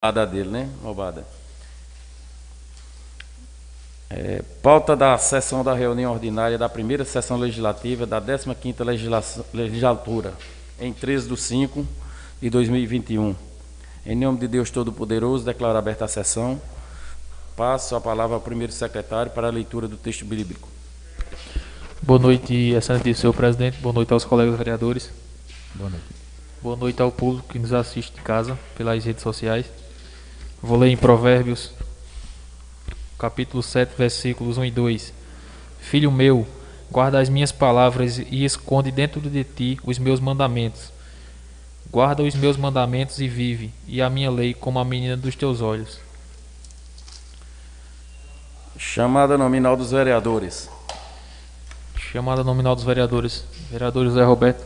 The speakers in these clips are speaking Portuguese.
Dele, né? Roubada. Pauta da sessão da reunião ordinária da primeira sessão legislativa da 15ª legislatura, em 13/5/2021. Em nome de Deus Todo-Poderoso, declaro aberta a sessão. Passo a palavra ao primeiro secretário para a leitura do texto bíblico. Boa noite, excelente senhor presidente. Boa noite aos colegas vereadores. Boa noite. Boa noite ao público que nos assiste de casa, pelas redes sociais. Vou ler em Provérbios, capítulo 7, versículos 1 e 2. Filho meu, guarda as minhas palavras e esconde dentro de ti os meus mandamentos. Guarda os meus mandamentos e vive, e a minha lei como a menina dos teus olhos. Chamada nominal dos vereadores. Chamada nominal dos vereadores. Vereador José Roberto.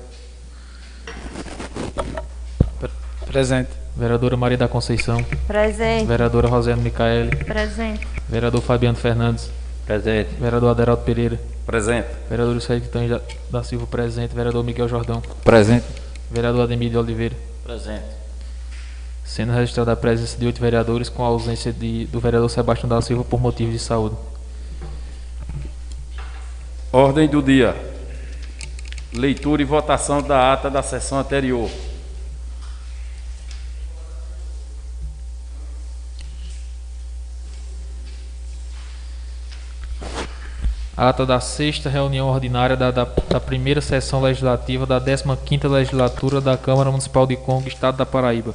Presente. Vereadora Maria da Conceição. Presente. Vereadora Rosiane Micaeli. Presente. Vereador Fabiano Fernandes. Presente. Vereador Aderaldo Pereira. Presente. Vereador Célio da Silva presente. Vereador Miguel Jordão. Presente. Vereador Ademir de Oliveira. Presente. Sendo registrada a presença de 8 vereadores, com a ausência do vereador Sebastião da Silva por motivos de saúde. Ordem do dia. Leitura e votação da ata da sessão anterior. Ata da 6ª reunião ordinária da primeira sessão legislativa da 15ª legislatura da Câmara Municipal de Congo, Estado da Paraíba.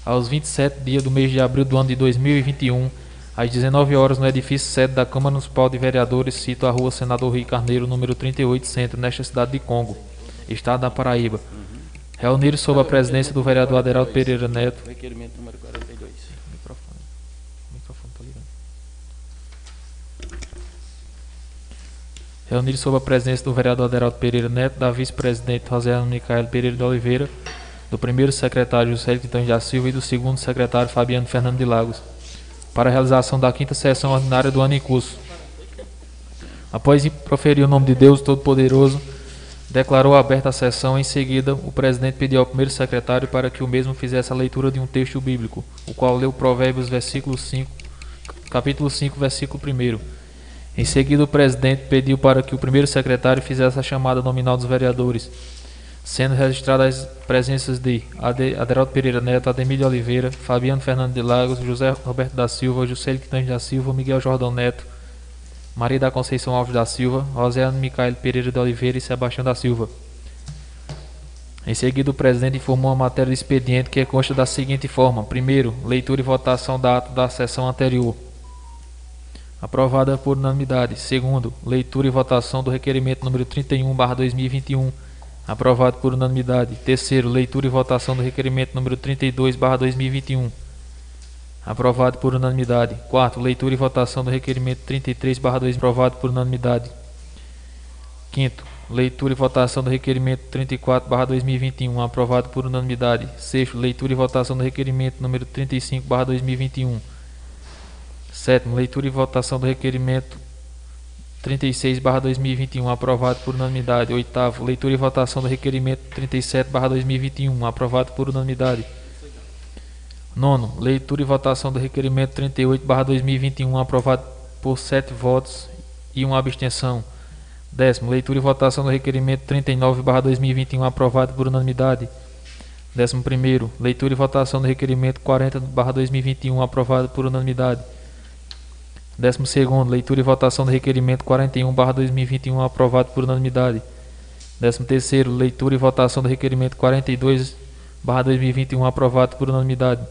Aos 27 dias do mês de abril do ano de 2021, às 19 horas, no edifício sede da Câmara Municipal de Vereadores, cito a Rua Senador Rui Carneiro, número 38, Centro, nesta cidade de Congo, Estado da Paraíba. Reuniram sob a presidência do vereador Aderaldo Pereira Neto. Requerimento número 42. Microfone tá ligado. Reunido sob a presença do vereador Aderaldo Pereira Neto, da vice-presidente Rosiane Micaeli Pereira de Oliveira, do primeiro secretário José Quintões da Silva e do segundo secretário Fabiano Fernando de Lagos, para a realização da 5ª sessão ordinária do ano em curso. Após proferir o nome de Deus Todo-Poderoso, declarou aberta a sessão. Em seguida, o presidente pediu ao primeiro secretário para que o mesmo fizesse a leitura de um texto bíblico, o qual leu Provérbios capítulo 5, versículo 1. Em seguida, o presidente pediu para que o primeiro secretário fizesse a chamada nominal dos vereadores, sendo registradas as presenças de Aderaldo Pereira Neto, Ademir de Oliveira, Fabiano Fernando de Lagos, José Roberto da Silva, Juscelio Quintões da Silva, Miguel Jordão Neto, Maria da Conceição Alves da Silva, Rosiane Micaeli Pereira de Oliveira e Sebastião da Silva. Em seguida, o presidente informou a matéria do expediente, que consta da seguinte forma: primeiro, leitura e votação da ata da sessão anterior, aprovada por unanimidade. Segundo, leitura e votação do requerimento número 31/2021, aprovado por unanimidade. Terceiro, leitura e votação do requerimento número 32/2021, aprovado por unanimidade. Quarto, leitura e votação do requerimento 33/2021, aprovado por unanimidade. Quinto, leitura e votação do requerimento 34/2021, aprovado por unanimidade. Sexto, leitura e votação do requerimento número 35/2021. Sétimo, leitura e votação do requerimento 36/2021, aprovado por unanimidade. Oitavo, leitura e votação do requerimento 37/2021, aprovado por unanimidade. Nono, leitura e votação do requerimento 38/2021, aprovado por 7 votos e 1 abstenção. Décimo, leitura e votação do requerimento 39/2021, aprovado por unanimidade. 11º, leitura e votação do requerimento 40/2021, aprovado por unanimidade. 12º, leitura e votação do requerimento 41/2021, aprovado por unanimidade. 13º, leitura e votação do requerimento 42/2021, aprovado por unanimidade.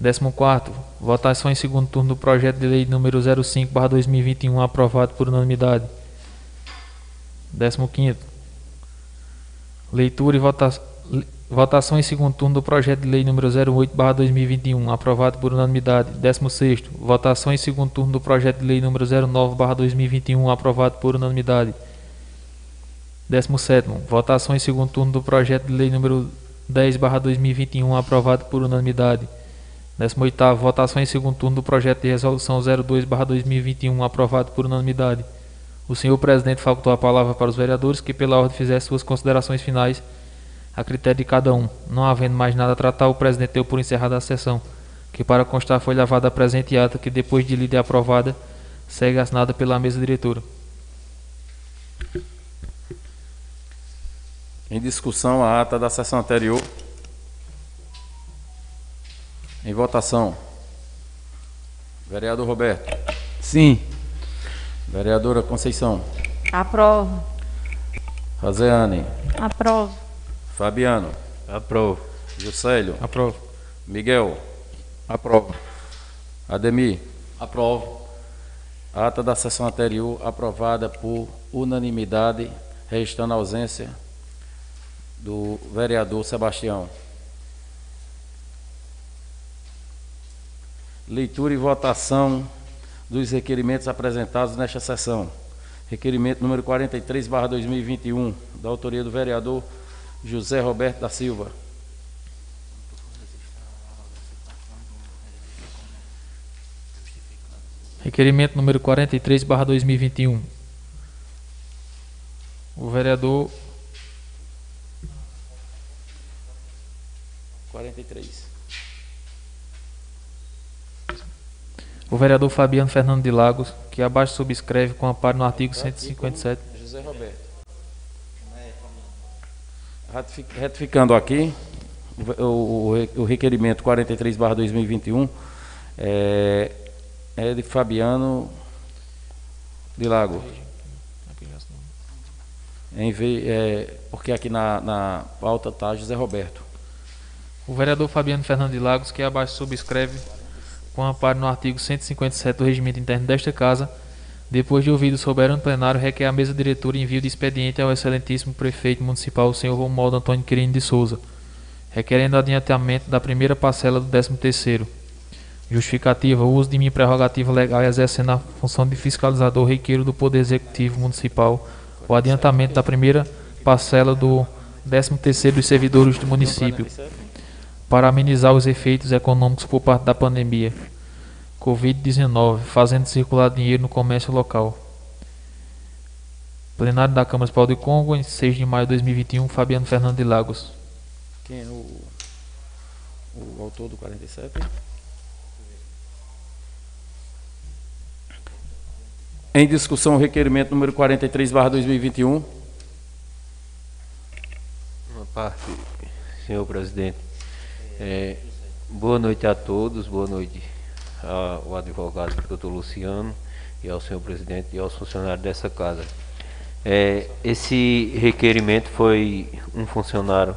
14º, votação em segundo turno do projeto de lei número 05/2021, aprovado por unanimidade. 15º, leitura e votação em segundo turno do projeto de lei número 08/2021, aprovado por unanimidade. 16º, votação em segundo turno do projeto de lei número 09/2021, aprovado por unanimidade. 17º, votação em segundo turno do projeto de lei número 10/2021, aprovado por unanimidade. 18º, votação em segundo turno do projeto de resolução 02/2021, aprovado por unanimidade. O senhor presidente facultou a palavra para os vereadores que pela ordem fizessem suas considerações finais, a critério de cada um. Não havendo mais nada a tratar, o presidente deu por encerrada a sessão, que para constar foi levada a presente ata, que depois de lida e aprovada, segue assinada pela mesa diretora. Em discussão, a ata da sessão anterior. Em votação. Vereador Roberto. Sim. Vereadora Conceição. Aprovo. Roseane. Aprovo. Fabiano. Aprovo. Juscelio. Aprovo. Miguel. Aprovo. Ademir. Aprovo. Ata da sessão anterior aprovada por unanimidade, registrando a ausência do vereador Sebastião. Leitura e votação dos requerimentos apresentados nesta sessão. Requerimento número 43/2021, da autoria do vereador José Roberto da Silva. Requerimento número 43/2021. O vereador 43. O vereador Fabiano Fernando de Lagos, que abaixo subscreve com amparo no artigo 157. José Roberto. Retificando aqui, o requerimento 43/2021 é de Fabiano de Lago. Porque aqui na pauta está José Roberto. O vereador Fabiano Fernando de Lagos, que abaixo subscreve com amparo no artigo 157 do Regimento Interno desta Casa, depois de ouvido o soberano plenário, requer à mesa diretora envio de expediente ao excelentíssimo prefeito municipal, o senhor Romualdo Antônio Quirino de Souza, requerendo adiantamento da primeira parcela do 13º. Justificativa: o uso de minha prerrogativa legal e exercendo a função de fiscalizador, requeiro do Poder Executivo Municipal o adiantamento da primeira parcela do 13º dos servidores do município, para amenizar os efeitos econômicos por parte da pandemia Covid-19, fazendo circular dinheiro no comércio local. Plenário da Câmara Municipal de Congo, em 6 de maio de 2021, Fabiano Fernando de Lagos. Quem é o autor do 47? Em discussão, o requerimento número 43/2021. Uma parte, senhor presidente. Boa noite a todos, boa noite ao advogado Dr. Luciano e ao senhor presidente e aos funcionários dessa casa. Esse requerimento foi um funcionário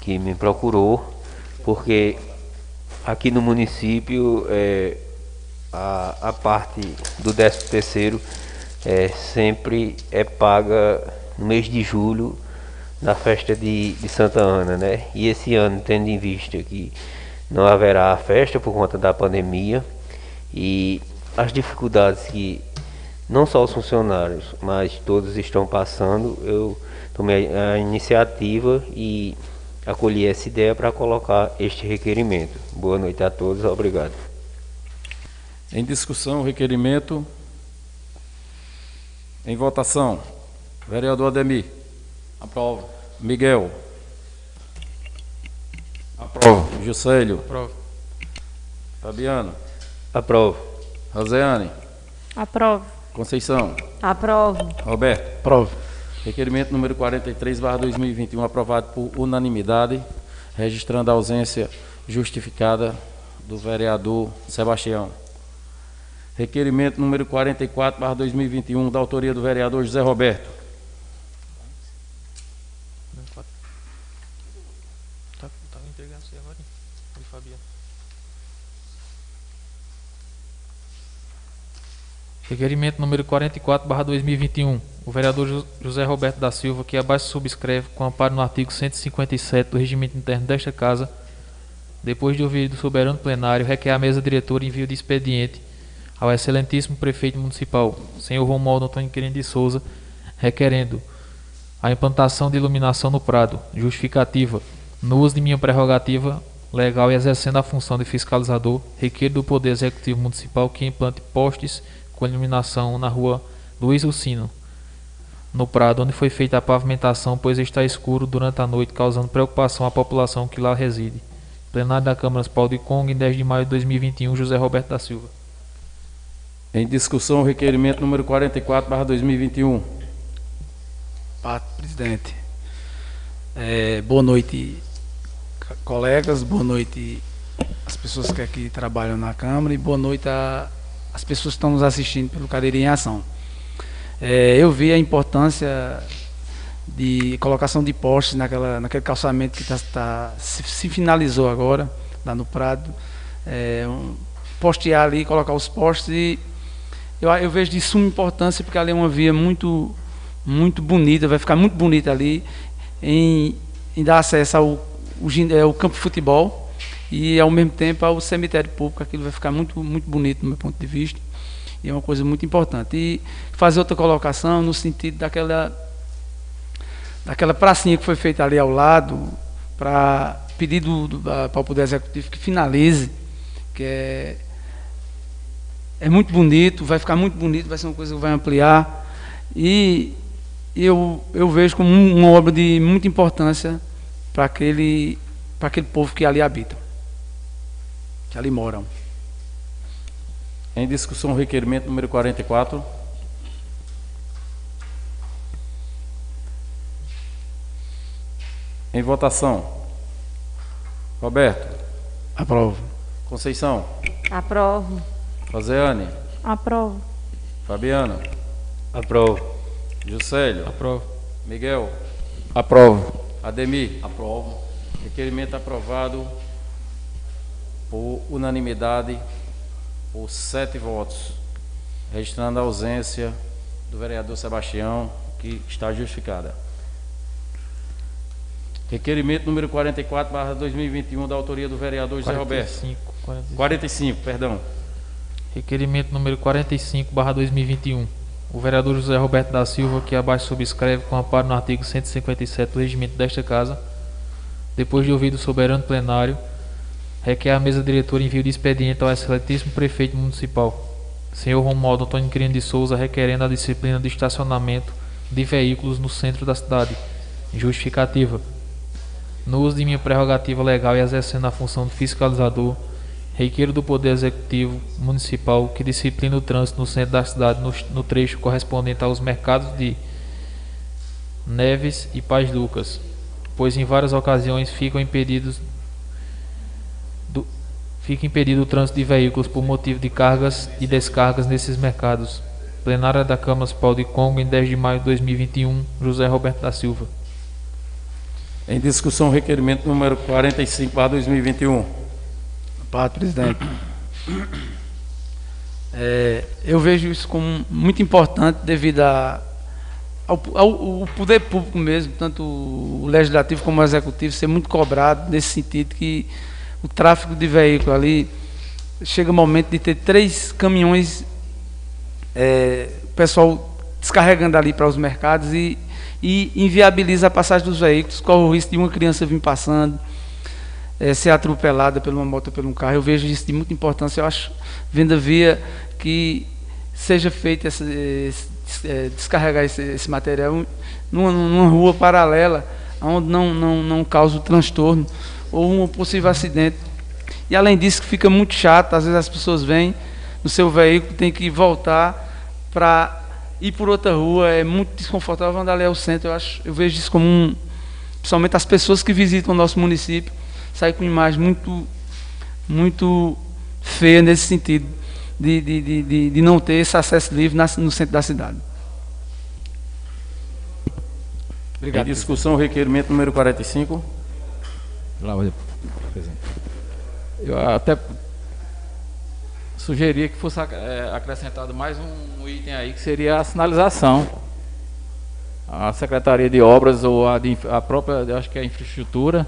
que me procurou, porque aqui no município a parte do 13º sempre é paga no mês de julho, na festa de Santa Ana, né? E esse ano, tendo em vista que não haverá a festa por conta da pandemia e as dificuldades que não só os funcionários, mas todos estão passando, eu tomei a iniciativa e acolhi essa ideia para colocar este requerimento. Boa noite a todos, obrigado. Em discussão, o requerimento. Em votação, vereador Ademir. Aprovo. Miguel. Aprovo. Juscelio. Aprovo. Fabiano. Aprovo. Roseane. Aprovo. Conceição. Aprovo. Roberto. Aprovo. Requerimento número 43/2021, aprovado por unanimidade, registrando a ausência justificada do vereador Sebastião. Requerimento número 44/2021, da autoria do vereador José Roberto. Requerimento número 44/2021. O vereador José Roberto da Silva, que abaixo subscreve com amparo no artigo 157 do Regimento Interno desta Casa, depois de ouvido o soberano plenário, requer à mesa diretora envio de expediente ao excelentíssimo prefeito municipal, senhor Romualdo Antônio Quirino de Souza, requerendo a implantação de iluminação no Prado. Justificativa: no uso de minha prerrogativa legal e exercendo a função de fiscalizador, requeiro do Poder Executivo Municipal que implante postes com iluminação na rua Luiz Ucino, no Prado, onde foi feita a pavimentação, pois está escuro durante a noite, causando preocupação à população que lá reside. Plenário da Câmara Municipal de Congo, em 10 de maio de 2021, José Roberto da Silva. Em discussão, o requerimento número 44/2021. Presidente. Boa noite, colegas, boa noite às pessoas que aqui trabalham na Câmara e boa noite às pessoas que estão nos assistindo pelo Cariri em Ação. Eu vi a importância de colocação de postes naquele calçamento que se finalizou agora, lá no Prado. Postear ali, colocar os postes, e eu vejo de suma importância, porque ali é uma via muito bonita, vai ficar muito bonita ali, em dar acesso ao campo de futebol e ao mesmo tempo ao cemitério público. Aquilo vai ficar muito bonito do meu ponto de vista, e é uma coisa muito importante. E fazer outra colocação no sentido daquela pracinha que foi feita ali ao lado, para pedir para o Poder Executivo que finalize, que é muito bonito, vai ficar muito bonito, vai ser uma coisa que vai ampliar, e eu vejo como uma obra de muita importância para aquele povo que ali habita, que ali moram. Em discussão, o requerimento número 44. Em votação. Roberto. Aprovo. Conceição. Aprovo. Rosiane. Aprovo. Fabiano. Aprovo. Juscelio. Aprovo. Miguel. Aprovo. Ademir. Aprovo. Requerimento aprovado por unanimidade, por 7 votos, registrando a ausência do vereador Sebastião, que está justificada. Requerimento número 44/2021, da autoria do vereador José Roberto. 45, perdão. Requerimento número 45/2021. O vereador José Roberto da Silva, que abaixo subscreve com amparo no artigo 157 do regimento desta Casa, depois de ouvido o soberano plenário, requer à mesa diretora envio de expediente ao excelentíssimo prefeito municipal, senhor Romualdo Antônio Quirino de Souza, requerendo a disciplina de estacionamento de veículos no centro da cidade. Justificativa. No uso de minha prerrogativa legal e exercendo a função de fiscalizador, requeiro do Poder Executivo Municipal que disciplina o trânsito no centro da cidade no trecho correspondente aos mercados de Neves e Paz Lucas, pois em várias ocasiões fica impedido o trânsito de veículos por motivo de cargas e descargas nesses mercados. Plenária da Câmara Municipal de Congo, em 10 de maio de 2021, José Roberto da Silva. Em discussão, requerimento número 45/2021. Presidente. Eu vejo isso como muito importante devido ao poder público mesmo, tanto o legislativo como o executivo, ser muito cobrado nesse sentido, que o tráfego de veículo ali chega o momento de ter 3 caminhões, o pessoal descarregando ali para os mercados, e inviabiliza a passagem dos veículos, corre o risco de uma criança vir passando, ser atropelada por uma moto ou por um carro. Eu vejo isso de muita importância. Eu acho, vendo a via, que seja feito descarregar esse material numa rua paralela, onde não causa o transtorno ou um possível acidente. E além disso, que fica muito chato, às vezes as pessoas vêm no seu veículo, tem que voltar para ir por outra rua, é muito desconfortável andar ali ao centro. Eu vejo isso como principalmente as pessoas que visitam o nosso município, sai com imagem muito feia nesse sentido, de não ter esse acesso livre no centro da cidade. Obrigado. Em discussão, requerimento número 45. Eu até sugeria que fosse acrescentado mais um item aí, que seria a sinalização. A Secretaria de Obras ou a própria, eu acho que é a infraestrutura,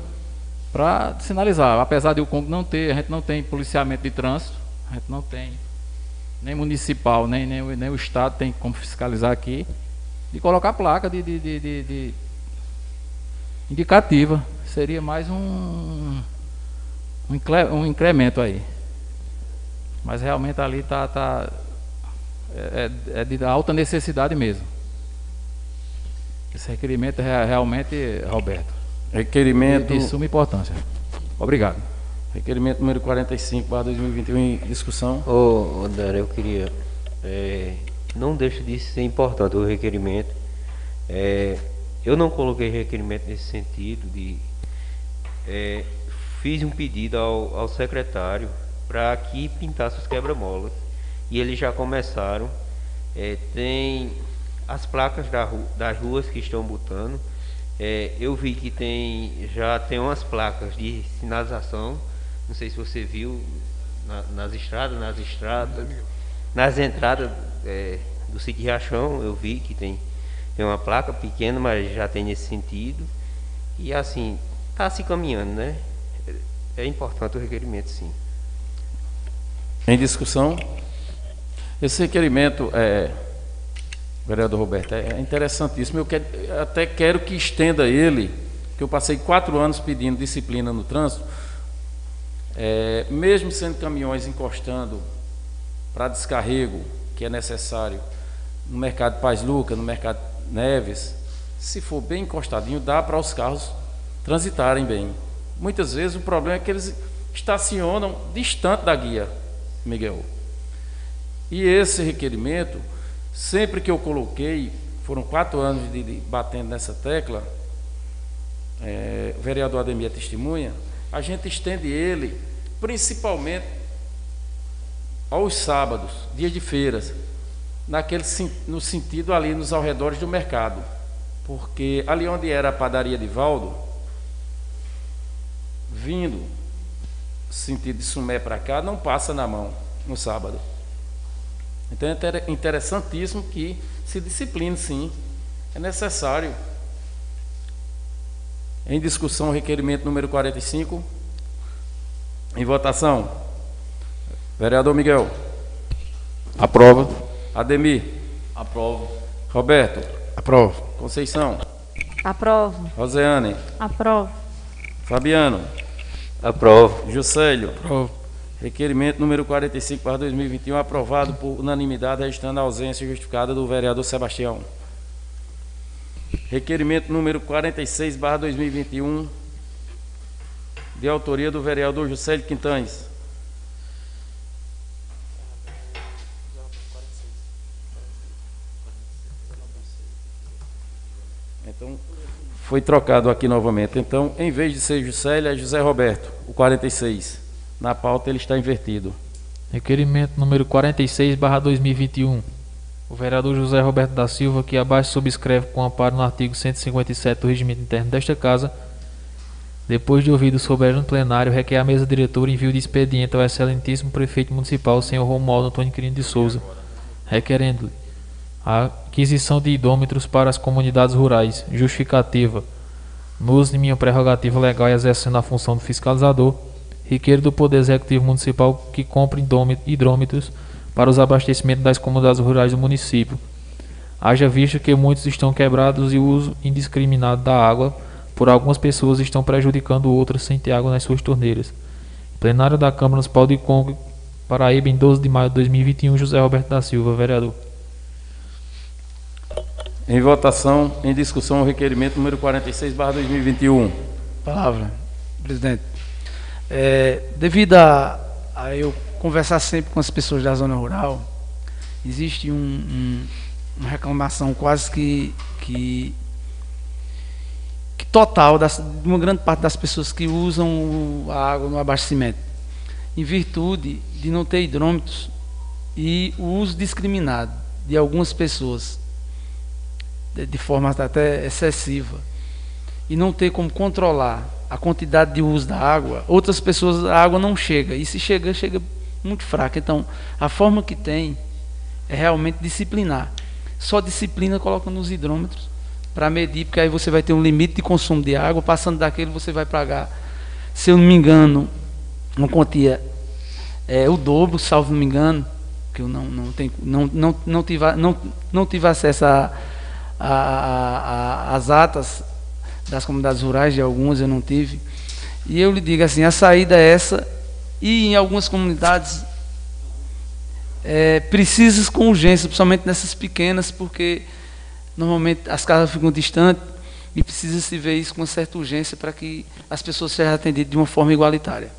para sinalizar. Apesar de o Congo não ter, a gente não tem policiamento de trânsito, a gente não tem nem municipal, nem o Estado tem como fiscalizar aqui, de colocar placa de indicativa. Seria mais um incremento aí. Mas realmente ali é de alta necessidade mesmo. Esse requerimento é realmente, Roberto, Requerimento, de suma importância. Obrigado. requerimento número 45/2021 em discussão. Ô, Dara, eu queria... não deixa de ser importante o requerimento. Eu não coloquei requerimento nesse sentido de... fiz um pedido ao secretário para que pintasse os quebra-molas. E eles já começaram. Tem as placas das ruas que estão botando. Eu vi que já tem umas placas de sinalização. Não sei se você viu nas estradas, nas entradas do sítio Riachão. Eu vi que tem uma placa pequena, mas já tem nesse sentido. E assim, está se caminhando, né? É importante o requerimento, sim. Em discussão. Esse requerimento, vereador Roberto, é interessantíssimo. Até quero que estenda ele, que eu passei 4 anos pedindo disciplina no trânsito, mesmo sendo caminhões encostando para descarrego, que é necessário no mercado Paz Luca, no mercado Neves, se for bem encostadinho, dá para os carros transitarem bem. Muitas vezes o problema é que eles estacionam distante da guia, Miguel. E esse requerimento, sempre que eu coloquei, foram 4 anos de batendo nessa tecla, o vereador Ademir é testemunha, a gente estende ele principalmente aos sábados, dias de feiras, no sentido ali nos arredores do mercado, porque ali onde era a padaria de Valdo, vindo sentido de Sumé para cá, não passa na mão no sábado. Então é interessantíssimo que se discipline, sim, é necessário. Em discussão, o requerimento número 45. Em votação. Vereador Miguel. Aprova. Ademir. Aprovo. Roberto. Aprovo. Conceição. Aprovo. Roseane. Aprovo. Fabiano. Aprovo. Juscelio. Aprovo. Requerimento número 45/2021, aprovado por unanimidade, registrando a ausência justificada do vereador Sebastião. Requerimento número 46/2021, de autoria do vereador Juscelio Quintanes. Então, foi trocado aqui novamente. Então, em vez de ser Juscelio, é José Roberto, o 46. Na pauta ele está invertido. Requerimento número 46/2021. O vereador José Roberto da Silva, que abaixo subscreve com amparo no artigo 157 do regimento interno desta Casa, depois de ouvido o soberano plenário, requer à mesa diretora envio de expediente ao excelentíssimo prefeito municipal, senhor Romualdo Antônio Quirino de Souza, requerendo-lhe a aquisição de idômetros para as comunidades rurais, justificativa, no uso de minha prerrogativa legal e exercendo a função do fiscalizador, requer do Poder Executivo Municipal que compre hidrômetros para os abastecimentos das comunidades rurais do município, haja visto que muitos estão quebrados e o uso indiscriminado da água por algumas pessoas estão prejudicando outras sem ter água nas suas torneiras. Plenário da Câmara Municipal de Congo, Paraíba, em 12 de maio de 2021, José Roberto da Silva, vereador. Em votação, em discussão, o requerimento número 46/2021. Palavra, presidente. Devido a eu conversar sempre com as pessoas da zona rural, existe uma reclamação quase que total de uma grande parte das pessoas que usam a água no abastecimento, em virtude de não ter hidrômetros e o uso discriminado de algumas pessoas, de forma até excessiva, e não ter como controlar a quantidade de uso da água. Outras pessoas, a água não chega, e se chega, chega muito fraca. Então, a forma que tem é realmente disciplinar. Só disciplina colocando os hidrômetros para medir, porque aí você vai ter um limite de consumo de água. Passando daquele, você vai pagar, se eu não me engano, uma quantia, o dobro, salvo não me engano, que eu não tive acesso às atas das comunidades rurais, de algumas eu não tive, e eu lhe digo assim, a saída é essa, e em algumas comunidades precisas com urgência, principalmente nessas pequenas, porque Normalmente as casas ficam distantes e precisa se ver isso com certa urgência para que as pessoas sejam atendidas de uma forma igualitária.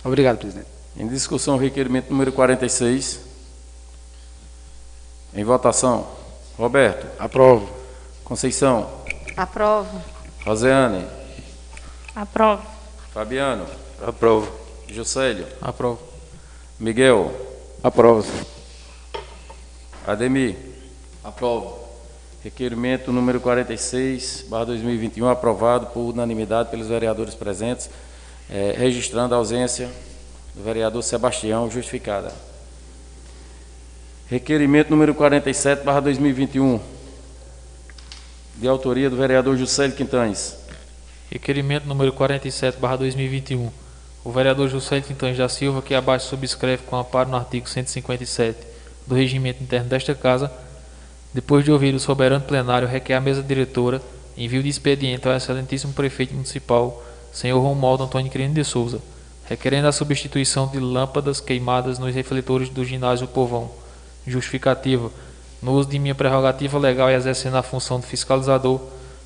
Obrigado, presidente. Em discussão, o requerimento número 46. Em votação. Roberto. Aprovo. Conceição. Aprovo. Roseane. Aprovo. Fabiano. Aprovo. Juscelio. Aprovo. Miguel. Aprovo. Ademir. Aprovo. Requerimento número 46/2021, aprovado por unanimidade pelos vereadores presentes, registrando a ausência do vereador Sebastião, justificada. Requerimento número 47/2021, de autoria do vereador Juscelio Quintanes. Requerimento número 47/2021. O vereador Juscelio Quintanes da Silva, que abaixo subscreve com amparo no artigo 157 do Regimento Interno desta Casa, depois de ouvir o soberano plenário, requer à mesa diretora envio de expediente ao excelentíssimo prefeito municipal, senhor Romualdo Antônio Quirino de Souza, requerendo a substituição de lâmpadas queimadas nos refletores do ginásio Povão. Justificativa: no uso de minha prerrogativa legal e exercendo a função de fiscalizador,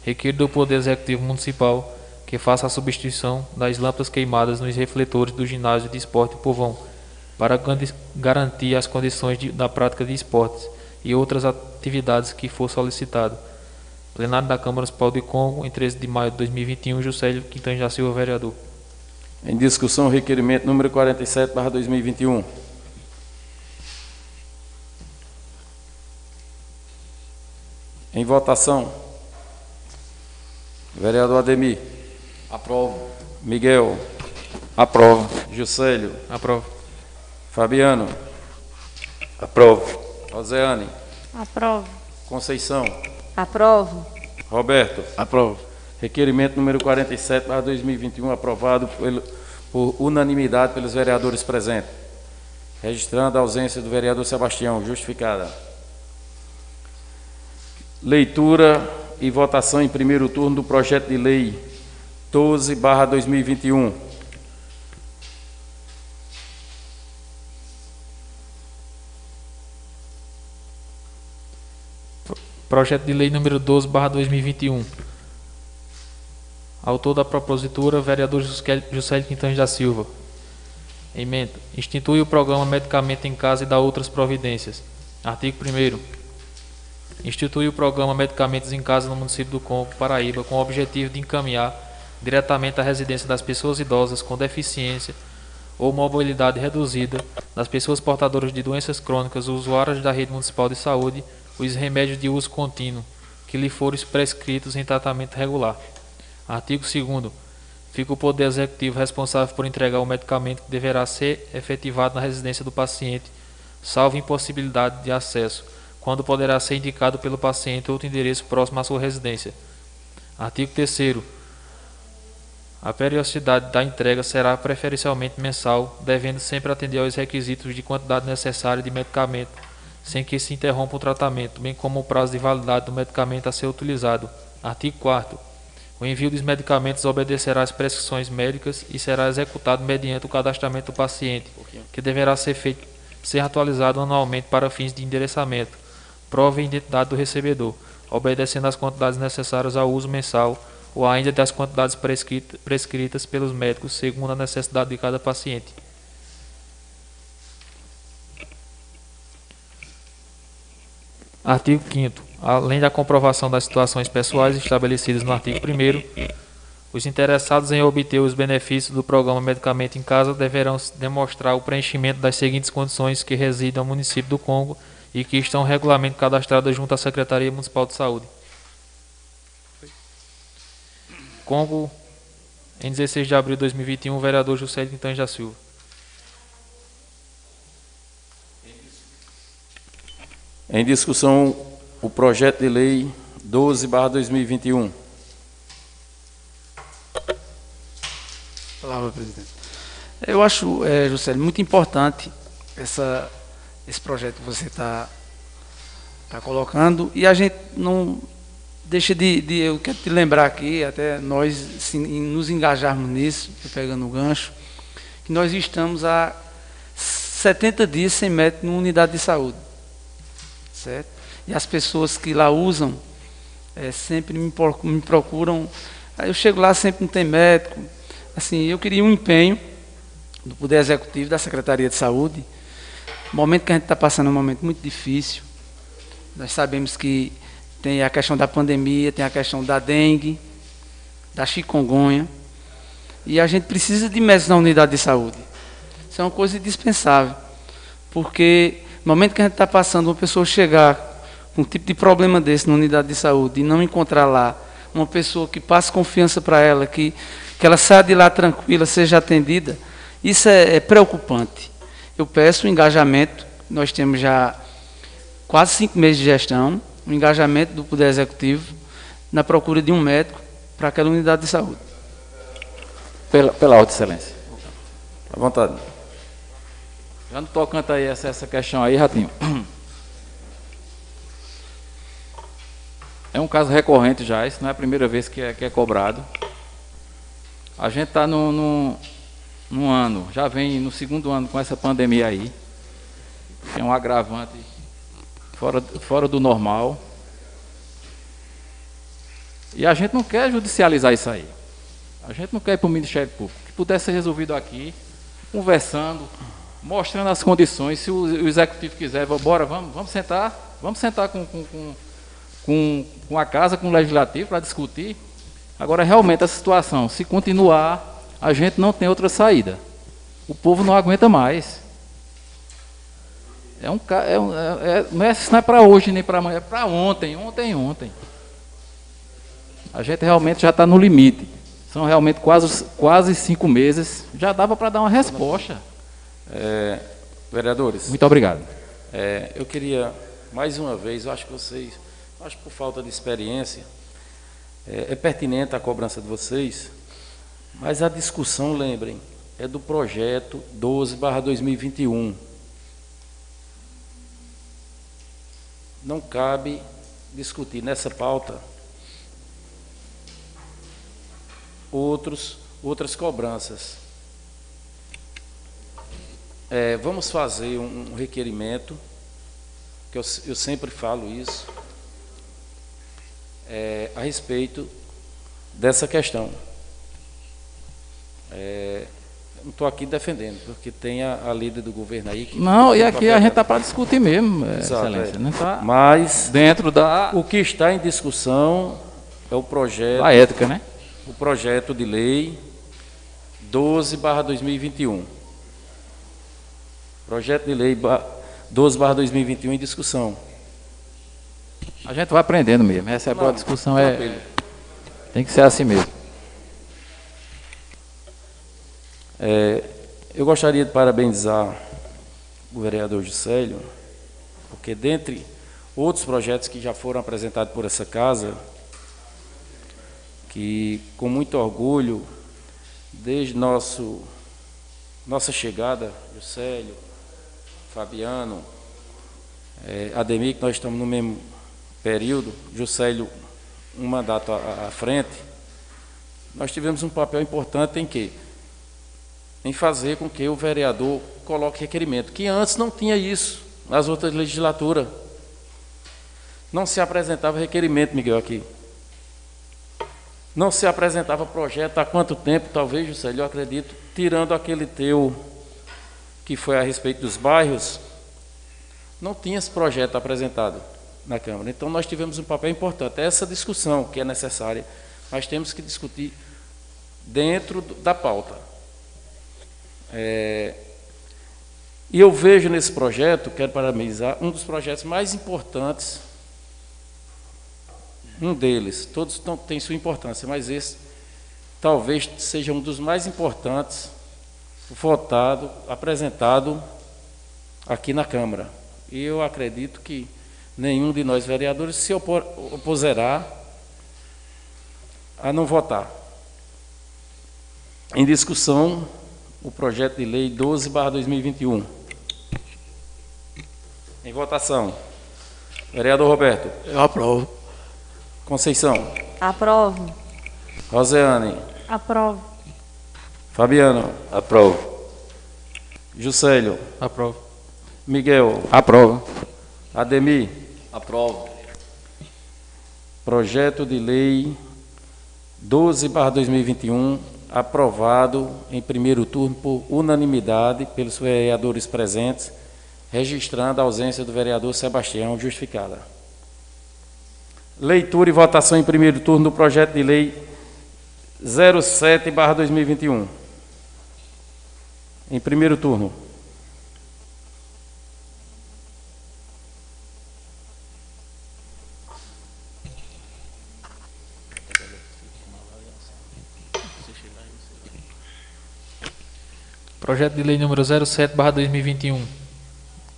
requer do Poder Executivo Municipal que faça a substituição das lâmpadas queimadas nos refletores do ginásio de esporte Povão, para garantir as condições da prática de esportes e outras atividades que for solicitado. Plenário da Câmara Municipal de Congo, em 13 de maio de 2021, Juscelio Quintanes da Silva, vereador. Em discussão, o requerimento número 47/2021. Em votação. Vereador Ademir. Aprovo. Miguel. Aprovo. Juscelio. Aprovo. Fabiano. Aprovo. Roseane. Aprovo. Conceição. Aprovo. Roberto. Aprovo. Requerimento número 47/2021, aprovado por unanimidade pelos vereadores presentes, registrando a ausência do vereador Sebastião, justificada. Leitura e votação em primeiro turno do projeto de lei 12/2021. Projeto de lei número 12/2021. Autor da propositura, vereador Juscelio Quintanes da Silva. Emenda: institui o programa Medicamento em Casa e dá outras providências. Artigo 1º. Institui o programa Medicamentos em Casa no município do Congo, Paraíba, com o objetivo de encaminhar diretamente à residência das pessoas idosas com deficiência ou mobilidade reduzida, das pessoas portadoras de doenças crônicas, usuárias da rede municipal de saúde, os remédios de uso contínuo, que lhe forem prescritos em tratamento regular. Artigo 2º. Fica o Poder Executivo responsável por entregar o medicamento que deverá ser efetivado na residência do paciente, salvo impossibilidade de acesso, quando poderá ser indicado pelo paciente outro endereço próximo à sua residência. Artigo 3º. A periodicidade da entrega será preferencialmente mensal, devendo sempre atender aos requisitos de quantidade necessária de medicamento, sem que se interrompa o tratamento, bem como o prazo de validade do medicamento a ser utilizado. Artigo 4º. O envio dos medicamentos obedecerá às prescrições médicas e será executado mediante o cadastramento do paciente, que deverá ser atualizado anualmente para fins de endereçamento, prova e identidade do recebedor, obedecendo às quantidades necessárias ao uso mensal ou ainda das quantidades prescritas pelos médicos, segundo a necessidade de cada paciente. Artigo 5º. Além da comprovação das situações pessoais estabelecidas no artigo 1º, os interessados em obter os benefícios do programa Medicamento em Casa deverão demonstrar o preenchimento das seguintes condições que residem no município do Congo e que estão regularmente cadastradas junto à Secretaria Municipal de Saúde. Congo, em 16 de abril de 2021, vereador Juscelio Quintanes da Silva. Em discussão, o projeto de lei 12/2021. Palavra, presidente. Eu acho, Juscelio, muito importante esse projeto que você está colocando, e a gente não deixa eu quero te lembrar aqui, até nós nos engajarmos nisso, pegando o gancho, que nós estamos há 70 dias sem médico numa unidade de saúde, certo? E as pessoas que lá usam sempre me procuram. Aí eu chego lá, sempre não tem médico. Assim, eu queria um empenho do Poder Executivo, da Secretaria de Saúde. O momento que a gente está passando é um momento muito difícil. Nós sabemos que tem a questão da pandemia, tem a questão da dengue, da chikungunya. E a gente precisa de médicos na unidade de saúde. Isso é uma coisa indispensável. Porque no momento que a gente está passando, uma pessoa chegar com um tipo de problema desse na unidade de saúde e não encontrar lá uma pessoa que passe confiança para ela, que ela saia de lá tranquila, seja atendida, isso é preocupante. Eu peço o engajamento, nós temos já quase 5 meses de gestão, o engajamento do Poder Executivo na procura de um médico para aquela unidade de saúde. Pela Alta Excelência. À vontade. Já no tocante aí essa questão aí, Ratinho. É um caso recorrente já, isso não é a primeira vez que é cobrado. A gente está num ano, já vem no segundo ano com essa pandemia aí, que é um agravante fora do normal. E a gente não quer judicializar isso aí. A gente não quer ir para o Ministério Público. Que pudesse ser resolvido aqui, conversando, mostrando as condições. Se o Executivo quiser, bora, vamos sentar com a Casa, com o Legislativo, para discutir. Agora, realmente, a situação, se continuar, a gente não tem outra saída. O povo não aguenta mais. Isso não é para hoje nem para amanhã, é para ontem. A gente realmente já está no limite. São realmente quase 5 meses. Já dava para dar uma resposta. Vereadores. Muito obrigado. Eu queria, mais uma vez, acho que por falta de experiência, é pertinente a cobrança de vocês, mas a discussão, lembrem, é do projeto 12/2021. Não cabe discutir nessa pauta outras cobranças. Vamos fazer um requerimento, que eu sempre falo isso, a respeito dessa questão. Não estou aqui defendendo, porque tem a líder do governo aí que... Não, e aqui a gente está para discutir mesmo, Exato, Excelência. Não tá mas dentro da... O que está em discussão é o projeto... A ética, né? O projeto de lei 12/2021. Projeto de lei 12/2021 em discussão. A gente vai aprendendo mesmo. Essa é a boa discussão. Tem que ser assim mesmo. Eu gostaria de parabenizar o vereador Juscelio, porque dentre outros projetos que já foram apresentados por essa casa, que com muito orgulho, desde nossa chegada, Juscelio, Fabiano, Ademir, que nós estamos no mesmo período, Juscelio um mandato à frente, nós tivemos um papel importante em quê? Em fazer com que o vereador coloque requerimento, que antes não tinha isso, nas outras legislaturas. Não se apresentava requerimento, Miguel, aqui. Não se apresentava projeto há quanto tempo, talvez, Juscelio, eu acredito, tirando aquele teu, que foi a respeito dos bairros, não tinha esse projeto apresentado na Câmara. Então, nós tivemos um papel importante. Essa discussão que é necessária, nós temos que discutir dentro da pauta. E eu vejo nesse projeto, quero parabenizar, um dos projetos mais importantes, um deles, todos têm sua importância, mas esse talvez seja um dos mais importantes, votado, apresentado aqui na Câmara. E eu acredito que nenhum de nós vereadores se opuserá a não votar. Em discussão, o projeto de lei 12/2021. Em votação. Vereador Roberto. Eu aprovo. Conceição. Aprovo. Roseane. Aprovo. Fabiano. Aprovo. Juscelio. Aprovo. Miguel. Aprova. Ademir. Aprovo. Projeto de Lei 12/2021, aprovado em primeiro turno por unanimidade pelos vereadores presentes, registrando a ausência do vereador Sebastião, justificada. Leitura e votação em primeiro turno do projeto de lei 07/2021. Em primeiro turno. Projeto de lei número 07/2021,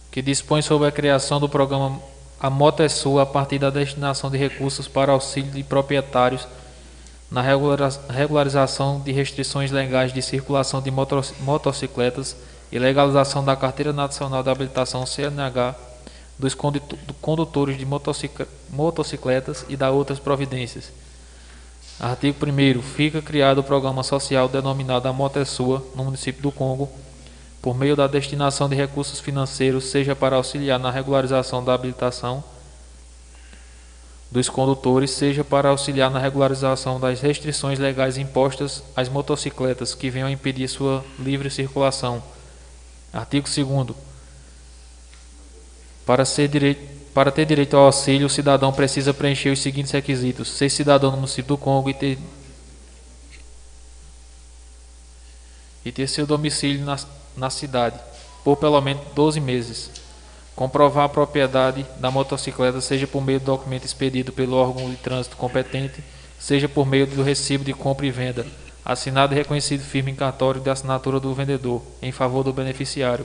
que dispõe sobre a criação do programa A Moto é Sua a partir da destinação de recursos para auxílio de proprietários na regularização de restrições legais de circulação de motocicletas e legalização da Carteira Nacional de Habilitação CNH dos condutores de motocicletas e da outras providências. Artigo 1º. Fica criado o programa social denominado A Moto é Sua, no município do Congo, por meio da destinação de recursos financeiros, seja para auxiliar na regularização da habilitação dos condutores, seja para auxiliar na regularização das restrições legais impostas às motocicletas que venham a impedir sua livre circulação. Artigo 2º. Para ter direito ao auxílio, o cidadão precisa preencher os seguintes requisitos: ser cidadão do município do Congo e ter seu domicílio na cidade por pelo menos 12 meses. Comprovar a propriedade da motocicleta, seja por meio do documento expedido pelo órgão de trânsito competente, seja por meio do recibo de compra e venda, assinado e reconhecido firme em cartório de assinatura do vendedor, em favor do beneficiário.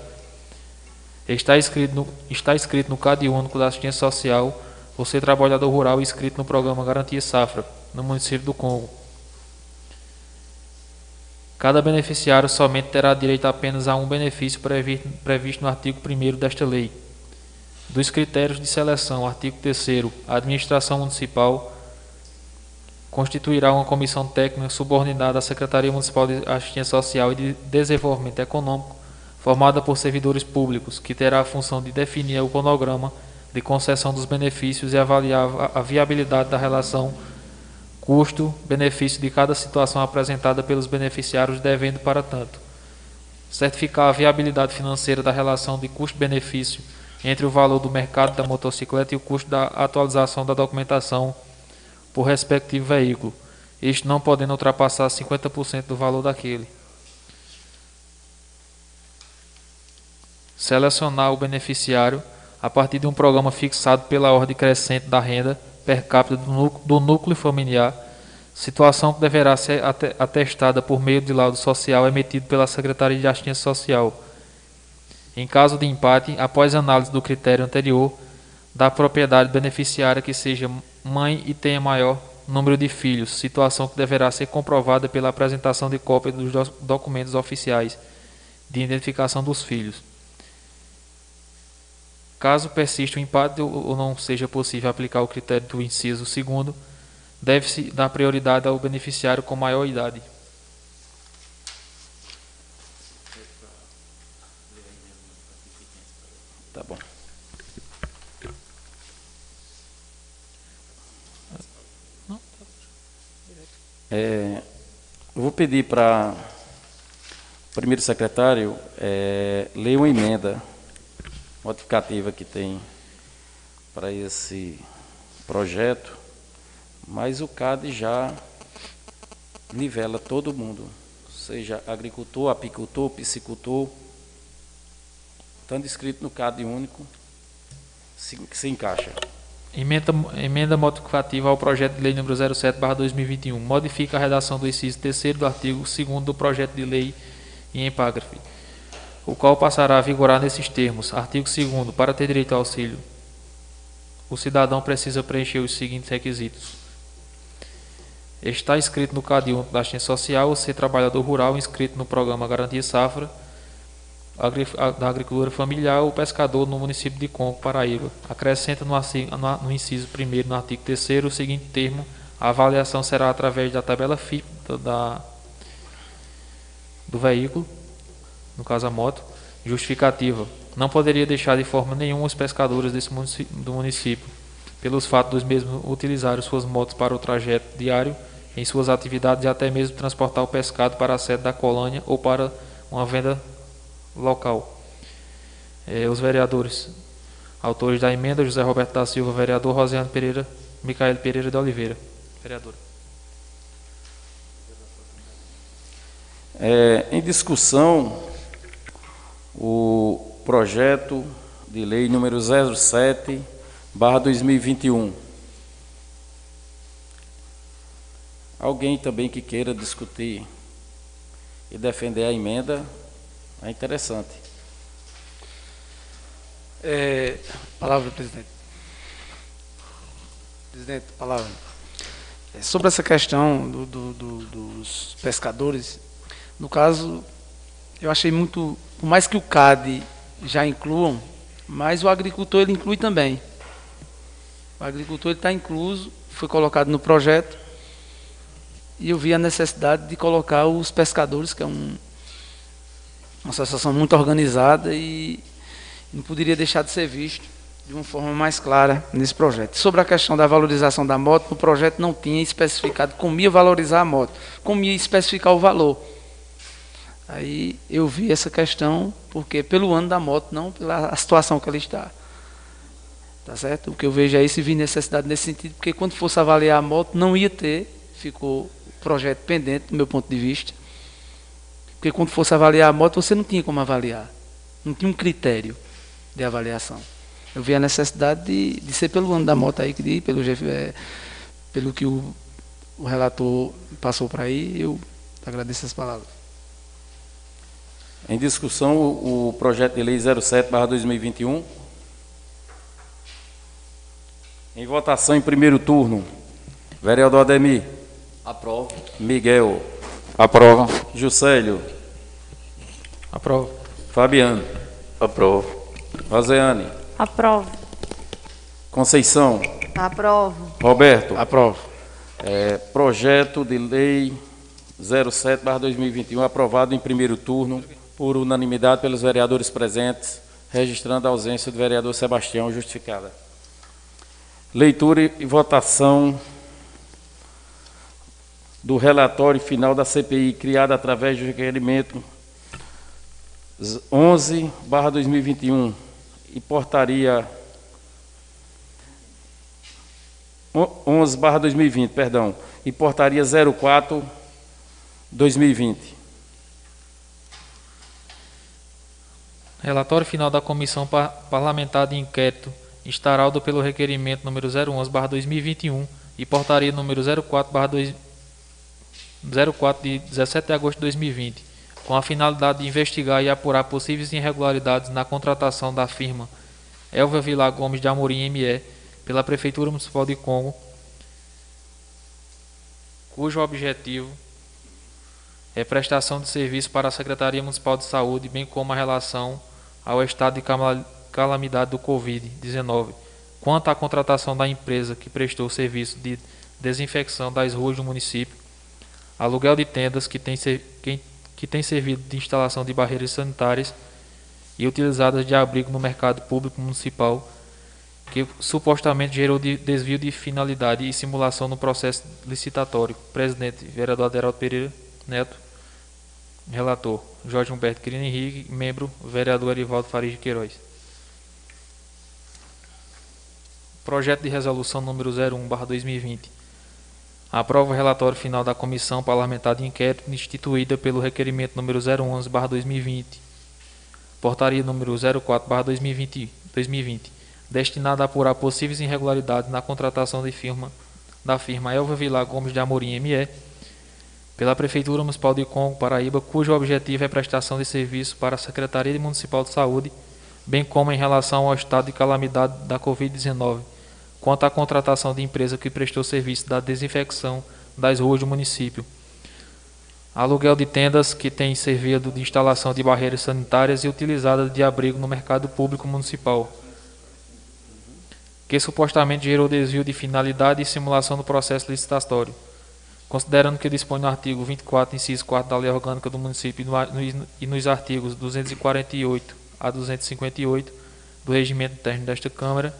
Está escrito no Cade Único da Assistência Social ou ser trabalhador rural inscrito no programa Garantia Safra, no município do Congo. Cada beneficiário somente terá direito apenas a um benefício previsto no artigo 1º desta lei. Dos critérios de seleção, artigo 3º, a administração municipal constituirá uma comissão técnica subordinada à Secretaria Municipal de Assistência Social e de Desenvolvimento Econômico, formada por servidores públicos, que terá a função de definir o cronograma de concessão dos benefícios e avaliar a viabilidade da relação custo-benefício de cada situação apresentada pelos beneficiários, devendo, para tanto, certificar a viabilidade financeira da relação de custo-benefício entre o valor do mercado da motocicleta e o custo da atualização da documentação por respectivo veículo, este não podendo ultrapassar 50% do valor daquele. Selecionar o beneficiário a partir de um programa fixado pela ordem crescente da renda per capita do núcleo familiar, situação que deverá ser atestada por meio de laudo social emitido pela Secretaria de Assistência Social. Em caso de empate, após análise do critério anterior, da propriedade beneficiária que seja mãe e tenha maior número de filhos, situação que deverá ser comprovada pela apresentação de cópia dos documentos oficiais de identificação dos filhos. Caso persista o empate ou não seja possível aplicar o critério do inciso 2º, deve-se dar prioridade ao beneficiário com maior idade. Tá bom. Eu vou pedir para o primeiro secretário ler uma emenda modificativa que tem para esse projeto, mas o CAD já nivela todo mundo, seja agricultor, apicultor, piscicultor, estando escrito no CAD único, se encaixa. Emenda modificativa ao projeto de lei número 07/2021. Modifica a redação do inciso 3º do artigo 2º do projeto de lei em epágrafe, o qual passará a vigorar nesses termos. Artigo 2º. Para ter direito ao auxílio, o cidadão precisa preencher os seguintes requisitos: está inscrito no Cade Único da Assistência Social ou ser trabalhador rural inscrito no programa Garantia Safra da agricultura familiar ou pescador no município de Congo, Paraíba. Acrescenta no inciso 1º, no artigo 3º, o seguinte termo: a avaliação será através da tabela FIP do veículo, no caso a moto. Justificativa: não poderia deixar de forma nenhuma os pescadores do município pelos fatos dos mesmos utilizarem suas motos para o trajeto diário em suas atividades e até mesmo transportar o pescado para a sede da colônia ou para uma venda local. Os vereadores autores da emenda: José Roberto da Silva, vereador; Rosiane Pereira, Micael Pereira de Oliveira, vereador. Em discussão, o projeto de lei número 07/2021. Alguém também que queira discutir e defender a emenda? É interessante. Palavra, presidente. Presidente, palavra. Sobre essa questão dos pescadores, no caso, eu achei muito, por mais que o CAD já incluam, mas o agricultor ele inclui também. O agricultor está incluso, foi colocado no projeto, e eu vi a necessidade de colocar os pescadores, que é uma associação muito organizada e não poderia deixar de ser visto de uma forma mais clara nesse projeto. Sobre a questão da valorização da moto, no projeto não tinha especificado como ia valorizar a moto, como ia especificar o valor. Aí eu vi essa questão porque pelo ano da moto, não pela situação que ela está. Tá certo? O que eu vejo aí, se vi necessidade nesse sentido, porque quando fosse avaliar a moto, não ia ter, ficou o projeto pendente, do meu ponto de vista. Porque quando fosse avaliar a moto, você não tinha como avaliar. Não tinha um critério de avaliação. Eu vi a necessidade de ser pelo ano da moto aí, pelo que o relator passou para aí, eu agradeço as palavras. Em discussão, o projeto de lei 07/2021. Em votação em primeiro turno, vereador Ademir. Aprovo. Miguel. Aprova. Juscelio. Aprovo. Fabiano. Aprovo. Rosiane. Aprovo. Conceição. Aprovo. Roberto. Aprovo. Projeto de lei 07/2021, aprovado em primeiro turno por unanimidade pelos vereadores presentes, registrando a ausência do vereador Sebastião, justificada. Leitura e votação do relatório final da CPI, criada através do requerimento 11/2021 e portaria 11/2020, perdão, e portaria 04/2020. Relatório final da Comissão Parlamentar de Inquérito instaurado pelo requerimento número 011/2021 e portaria número 04 de 17 de agosto de 2020, com a finalidade de investigar e apurar possíveis irregularidades na contratação da firma Elvia Vilar Gomes de Amorim ME pela Prefeitura Municipal de Congo, cujo objetivo é prestação de serviço para a Secretaria Municipal de Saúde, bem como a relação ao estado de calamidade do Covid-19, quanto à contratação da empresa que prestou serviço de desinfecção das ruas do município, aluguel de tendas que tem servido de instalação de barreiras sanitárias e utilizadas de abrigo no mercado público municipal, que supostamente gerou desvio de finalidade e simulação no processo licitatório. Presidente, vereador Aderaldo Pereira Neto. Relator, Jorge Humberto Quirino Henrique. Membro, vereador Erivaldo Faria de Queiroz. Projeto de resolução número 01/2020. Aprova o relatório final da Comissão Parlamentar de Inquérito instituída pelo requerimento número 011/2020, portaria número 04/2020, destinada a apurar possíveis irregularidades na contratação da firma Elvia Vilar Gomes de Amorim ME pela Prefeitura Municipal de Congo, Paraíba, cujo objetivo é prestação de serviço para a Secretaria Municipal de Saúde, bem como em relação ao estado de calamidade da Covid-19, quanto à contratação de empresa que prestou serviço da desinfecção das ruas do município, aluguel de tendas que tem servido de instalação de barreiras sanitárias e utilizadas de abrigo no mercado público municipal, que supostamente gerou desvio de finalidade e simulação do processo licitatório, considerando que dispõe no artigo 24, inciso 4 da Lei Orgânica do Município e nos artigos 248 a 258 do Regimento Interno desta Câmara,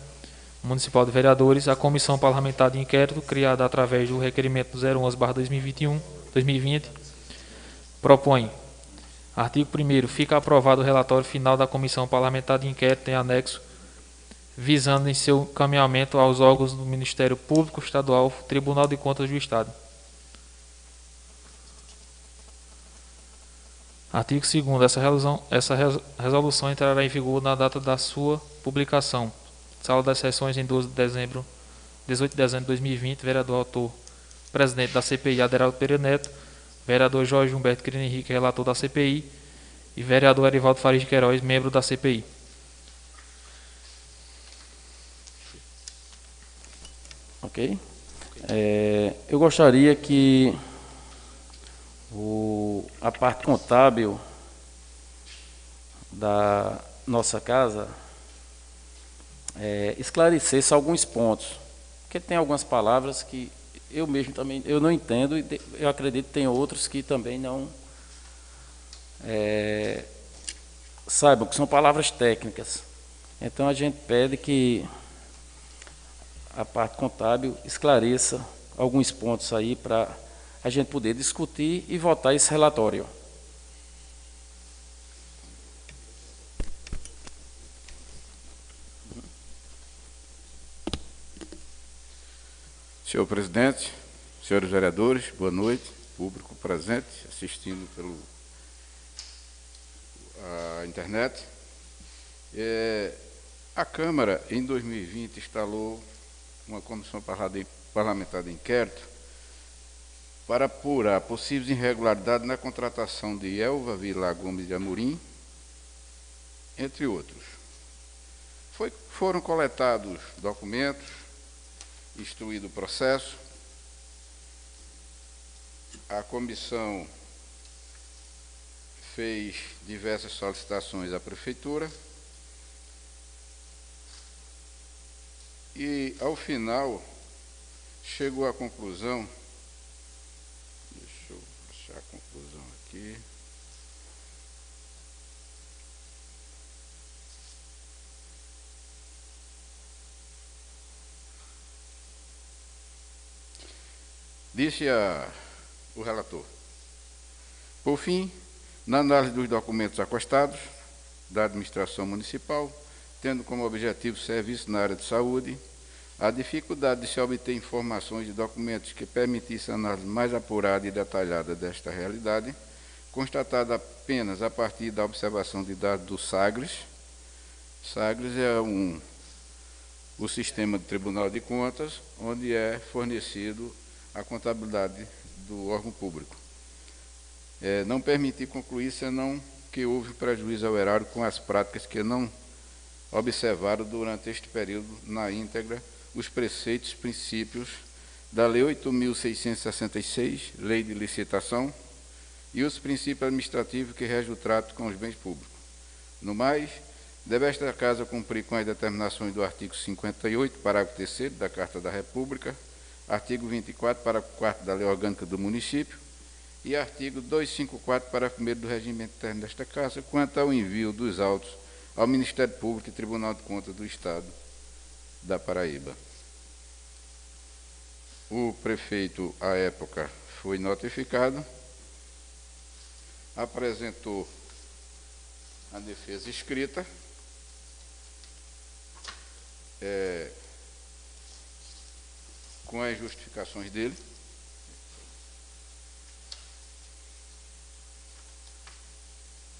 Municipal de Vereadores, a Comissão Parlamentar de Inquérito, criada através do requerimento 011/2020, propõe: artigo 1º, fica aprovado o relatório final da Comissão Parlamentar de Inquérito em anexo, visando em seu encaminhamento aos órgãos do Ministério Público Estadual, Tribunal de Contas do Estado. Artigo 2º, essa resolução entrará em vigor na data da sua publicação. Sala das Sessões, em 18 de dezembro de 2020, vereador autor, presidente da CPI, Aderaldo Pereira Neto, vereador Jorge Humberto Quirino Henrique, relator da CPI, e vereador Erivaldo Farias de Queiroz, membro da CPI. Ok? Eu gostaria que a parte contábil da nossa casa esclarecesse alguns pontos, porque tem algumas palavras que eu mesmo também eu não entendo, e eu acredito que tem outros que também não saibam que são palavras técnicas. Então a gente pede que a parte contábil esclareça alguns pontos aí para a gente poder discutir e votar esse relatório. Senhor presidente, senhores vereadores, boa noite, público presente, assistindo a internet. A Câmara, em 2020, instalou uma comissão parlamentar de inquérito para apurar possíveis irregularidades na contratação de Elva Vilar Gomes de Amorim, entre outros. Foram coletados documentos, instruído o processo. A comissão fez diversas solicitações à Prefeitura e, ao final, chegou à conclusão, deixa eu achar a conclusão aqui, disse o relator: por fim, na análise dos documentos acostados da administração municipal, tendo como objetivo serviço na área de saúde, a dificuldade de se obter informações de documentos que permitissem análise mais apurada e detalhada desta realidade, constatada apenas a partir da observação de dados do SAGRES. SAGRES é o sistema do Tribunal de Contas, onde é fornecido a contabilidade do órgão público. Não permitir concluir, senão que houve prejuízo ao erário com as práticas que não observaram durante este período na íntegra os preceitos, princípios da Lei 8.666, Lei de Licitação, e os princípios administrativos que regem o trato com os bens públicos. No mais, deve esta Casa cumprir com as determinações do artigo 58, parágrafo 3º da Carta da República, artigo 24, parágrafo 4º da Lei Orgânica do Município e artigo 254, parágrafo 1º do Regimento Interno desta Casa, quanto ao envio dos autos ao Ministério Público e Tribunal de Contas do Estado da Paraíba. O prefeito, à época, foi notificado, apresentou a defesa escrita, com as justificações dele,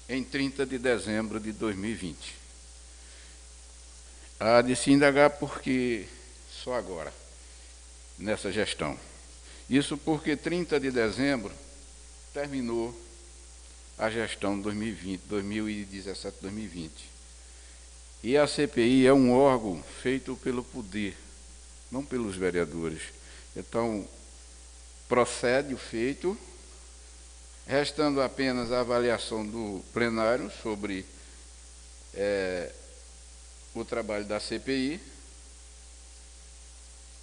em 30 de dezembro de 2020. Há de se indagar porque só agora, nessa gestão. Isso porque 30 de dezembro terminou a gestão 2017-2020. E a CPI é um órgão feito pelo poder, não pelos vereadores. Então, procede o feito, restando apenas a avaliação do plenário sobre o trabalho da CPI.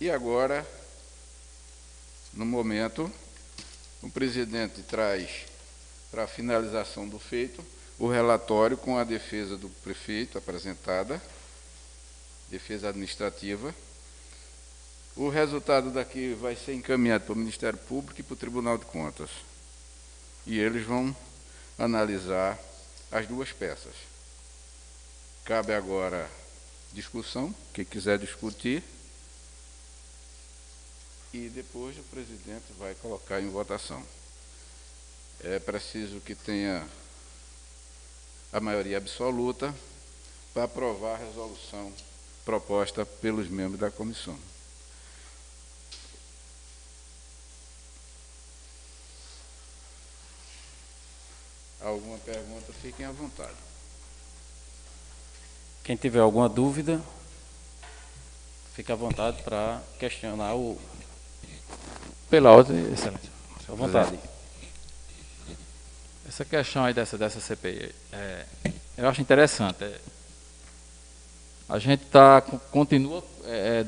E agora, no momento, o presidente traz para a finalização do feito o relatório com a defesa do prefeito apresentada Defesa Administrativa. O resultado daqui vai ser encaminhado para o Ministério Público e para o Tribunal de Contas. E eles vão analisar as duas peças. Cabe agora discussão, quem quiser discutir, e depois o presidente vai colocar em votação. É preciso que tenha a maioria absoluta para aprovar a resolução proposta pelos membros da comissão. Alguma pergunta, fiquem à vontade. Quem tiver alguma dúvida, fique à vontade para questionar o... Pela ordem, excelente. À vontade. Essa questão aí dessa CPI, eu acho interessante. A gente continua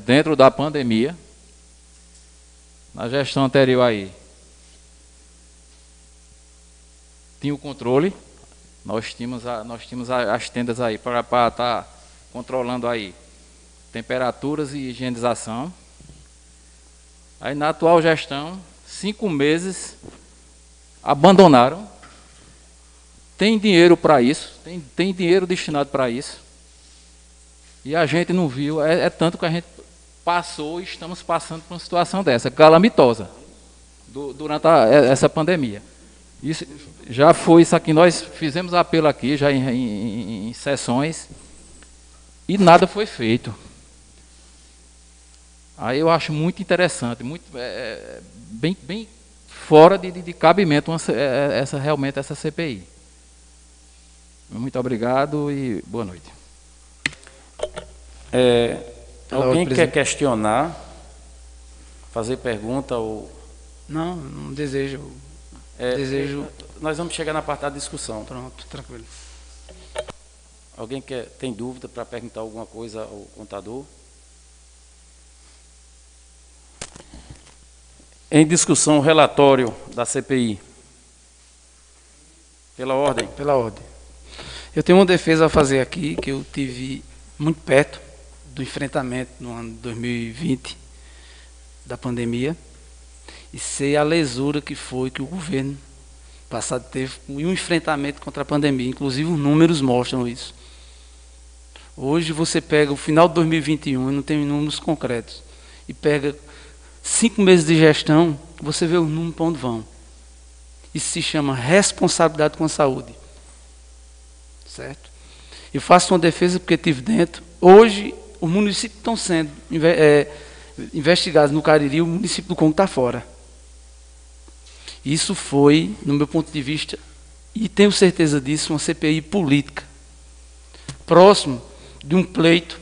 dentro da pandemia. Na gestão anterior aí, tinha o controle, nós tínhamos as tendas aí para estar controlando aí temperaturas e higienização. Aí na atual gestão, 5 meses abandonaram. Tem dinheiro para isso, tem dinheiro destinado para isso. E a gente não viu, tanto que a gente passou e estamos passando por uma situação dessa, calamitosa, durante essa pandemia. Isso já foi isso aqui, nós fizemos apelo aqui, já em sessões, e nada foi feito. Aí eu acho muito interessante, bem fora de cabimento realmente essa CPI. Muito obrigado e boa noite. Alguém quer questionar, fazer pergunta ou... Não desejo. Desejo. Nós vamos chegar na parte da discussão. Pronto, tranquilo. Alguém tem dúvida para perguntar alguma coisa ao contador? Em discussão, o relatório da CPI. Pela ordem. Pela ordem. Eu tenho uma defesa a fazer aqui, que eu tive muito perto do enfrentamento no ano de 2020, da pandemia, e sei a lesura que foi que o governo passado teve em um enfrentamento contra a pandemia. Inclusive, os números mostram isso. Hoje, você pega o final de 2021, e não tem números concretos, e pega 5 meses de gestão, você vê os números para onde vão. Isso se chama responsabilidade com a saúde. Certo? Eu faço uma defesa porque estive dentro. Hoje, os municípios estão sendo investigados no Cariri, o município do Congo está fora. Isso foi, no meu ponto de vista, e tenho certeza disso, uma CPI política. Próximo de um pleito,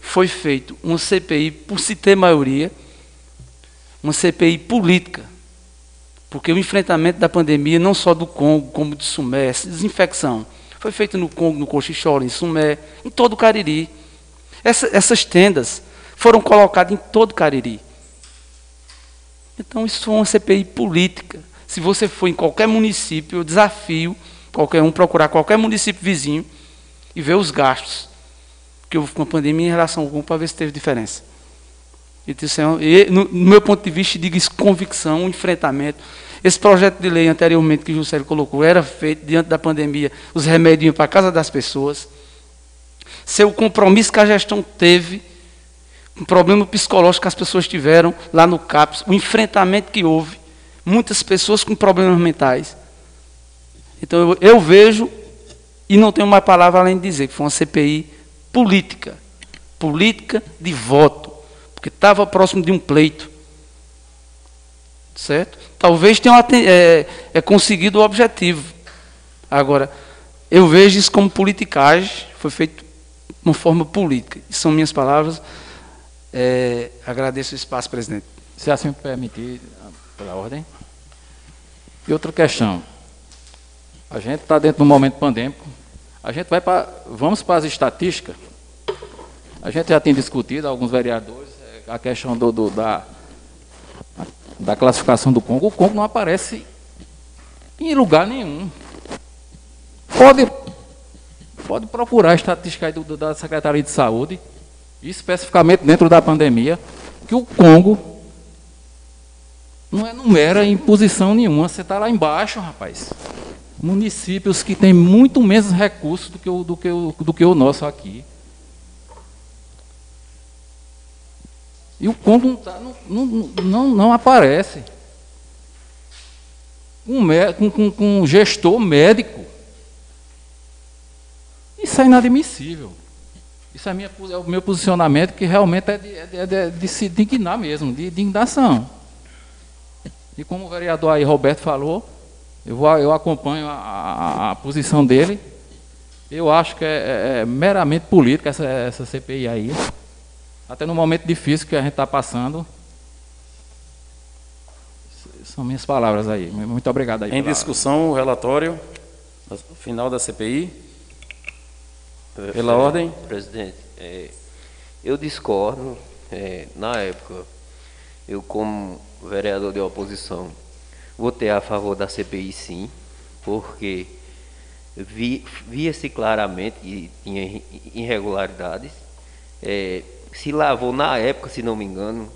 foi feito uma CPI, por se ter maioria, uma CPI política. Porque o enfrentamento da pandemia, não só do Congo, como de Sumé, desinfecção, foi feito no Congo, no Cochichoro, em Sumé, em todo o Cariri. Essas tendas foram colocadas em todo o Cariri. Então, isso foi uma CPI política. Se você for em qualquer município, eu desafio qualquer um procurar qualquer município vizinho e ver os gastos que houve com a pandemia em relação ao Congo, para ver se teve diferença. No meu ponto de vista, digo isso, convicção, enfrentamento. Esse projeto de lei anteriormente que o Juscelio colocou era feito diante da pandemia, os remédios iam para a casa das pessoas. Seu compromisso que a gestão teve, um problema psicológico que as pessoas tiveram lá no CAPS, o enfrentamento que houve, muitas pessoas com problemas mentais. Então eu vejo, e não tenho mais palavra além de dizer, que foi uma CPI política de voto, porque estava próximo de um pleito, certo? Talvez tenham conseguido o objetivo. Agora, eu vejo isso como politicagem, foi feito de uma forma política. E são minhas palavras. Agradeço o espaço, presidente. Se assim me permitir, pela ordem. E outra questão. A gente está dentro de um momento pandêmico. A gente vamos para as estatísticas. A gente já tem discutido, alguns vereadores, a questão da classificação do Congo. O Congo não aparece em lugar nenhum. pode procurar a estatística aí da Secretaria de Saúde, especificamente dentro da pandemia, que o Congo não era em posição nenhuma. Você está lá embaixo, rapaz. Municípios que têm muito menos recursos do que o nosso aqui. E o Congo não aparece. Com um gestor médico. Isso é inadmissível. Isso é o meu posicionamento, que realmente é de se dignar mesmo, de indignação. E como o vereador aí, Roberto, falou, eu acompanho a posição dele. Eu acho que é meramente política essa CPI aí. Até no momento difícil que a gente está passando. São minhas palavras aí. Muito obrigado aí. Em discussão, o relatório final da CPI. Pela ordem. Presidente, eu discordo. Na época, eu como vereador de oposição, votei a favor da CPI, sim, porque via-se claramente que tinha irregularidades. Se lavou, na época, se não me engano,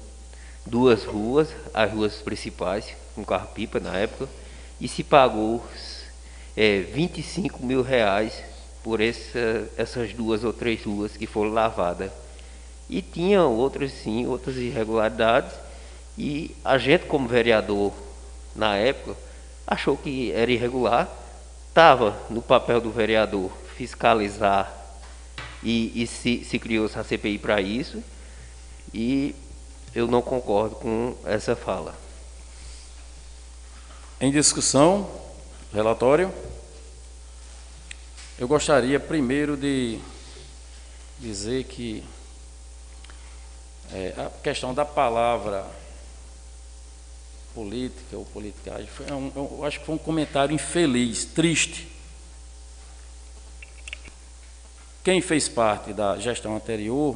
2 ruas, as ruas principais, com carro-pipa na época, e se pagou 25 mil reais por essas 2 ou 3 ruas que foram lavadas. E tinha outras, sim, outras irregularidades, e a gente, como vereador, na época, achou que era irregular. Estava no papel do vereador fiscalizar, e se criou essa CPI para isso, e eu não concordo com essa fala. Em discussão, relatório. Eu gostaria primeiro de dizer que a questão da palavra política ou politicagem, eu acho que foi um comentário infeliz, triste. Quem fez parte da gestão anterior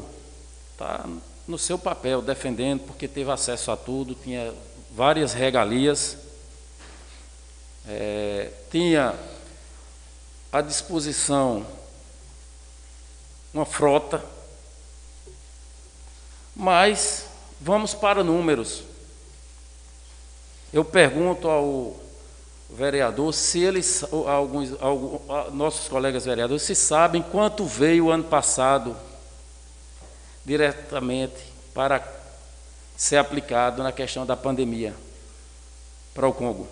está no seu papel, defendendo, porque teve acesso a tudo, tinha várias regalias, tinha à disposição uma frota, mas vamos para números. Eu pergunto ao vereador se eles, nossos colegas vereadores, se sabem quanto veio ano passado diretamente para ser aplicado na questão da pandemia para o Congo.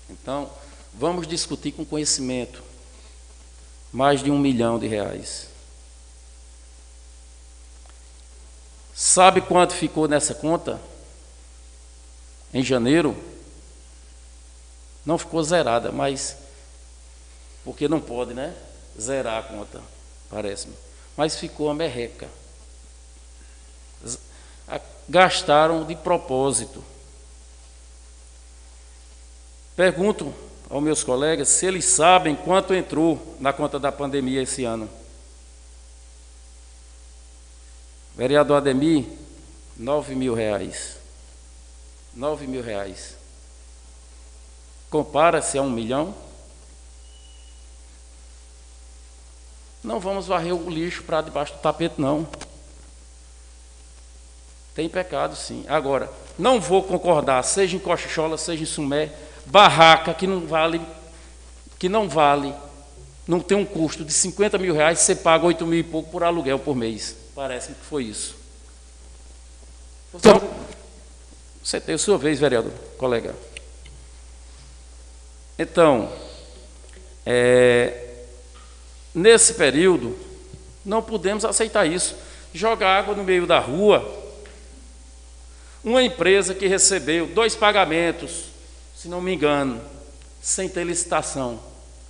Então, vamos discutir com conhecimento. Mais de R$1 milhão. Sabe quanto ficou nessa conta? Em janeiro? Não ficou zerada, mas porque não pode, né? Zerar a conta, parece-me. Mas ficou a merreca. Gastaram de propósito. Pergunto aos meus colegas se eles sabem quanto entrou na conta da pandemia esse ano. Vereador Ademir, R$9 mil. R$9 mil. Compara-se a 1 milhão. Não vamos varrer o lixo para debaixo do tapete, não. Tem pecado, sim. Agora, não vou concordar, seja em Cochichola, seja em Sumé, barraca que não vale, não tem um custo de R$50 mil, você paga 8 mil e pouco por aluguel por mês. Parece-me que foi isso. Então, você tem a sua vez, vereador, colega. Então, nesse período, não podemos aceitar isso. Jogar água no meio da rua. Uma empresa que recebeu 2 pagamentos, se não me engano, sem ter licitação,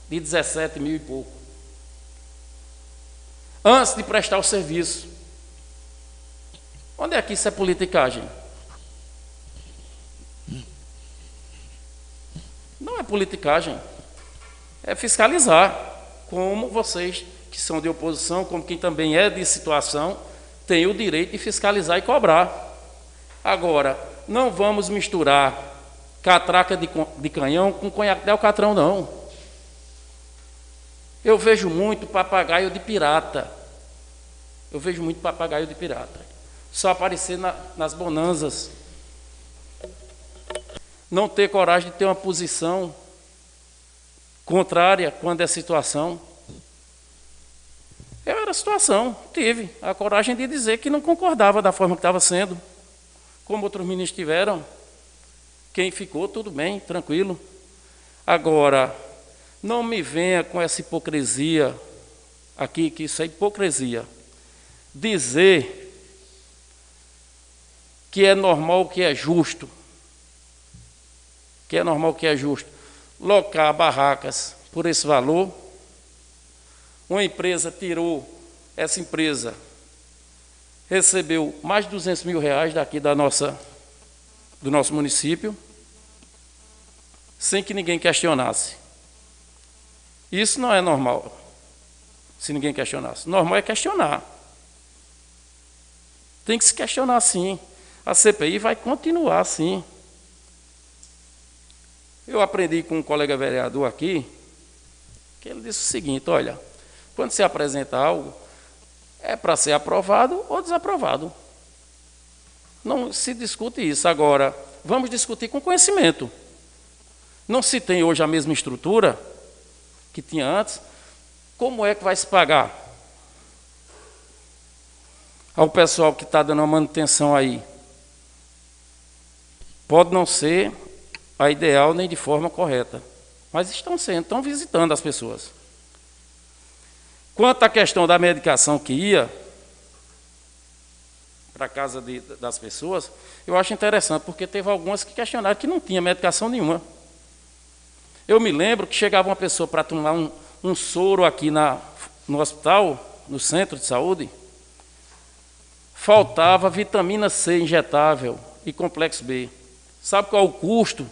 de 17 mil e pouco, antes de prestar o serviço. Onde é que isso é politicagem? Não é politicagem, é fiscalizar, como vocês que são de oposição, como quem também é de situação, tem o direito de fiscalizar e cobrar. Agora, não vamos misturar catraca de canhão com conhaque de alcatrão, não. Eu vejo muito papagaio de pirata. Eu vejo muito papagaio de pirata. Só aparecer nas bonanzas. Não ter coragem de ter uma posição contrária quando é situação. Eu era a situação, tive a coragem de dizer que não concordava da forma que estava sendo, como outros ministros tiveram. Quem ficou, tudo bem, tranquilo. Agora, não me venha com essa hipocrisia aqui, que isso é hipocrisia. Dizer que é normal, que é justo. Que é normal, que é justo. Locar barracas por esse valor. Uma empresa tirou, essa empresa recebeu mais de 200 mil reais daqui do nosso município, sem que ninguém questionasse. Isso não é normal, se ninguém questionasse. Normal é questionar. Tem que se questionar, sim. A CPI vai continuar, sim. Eu aprendi com um colega vereador aqui, que ele disse o seguinte: olha, quando se apresenta algo, é para ser aprovado ou desaprovado. Não se discute isso. Agora, vamos discutir com conhecimento. Não se tem hoje a mesma estrutura que tinha antes, como é que vai se pagar ao pessoal que está dando a manutenção aí? Pode não ser a ideal nem de forma correta, mas estão visitando as pessoas. Quanto à questão da medicação que ia para a casa das pessoas, eu acho interessante, porque teve algumas que questionaram que não tinha medicação nenhuma. Eu me lembro que chegava uma pessoa para tomar um soro aqui no hospital, no centro de saúde, faltava vitamina C injetável e complexo B. Sabe qual é o custo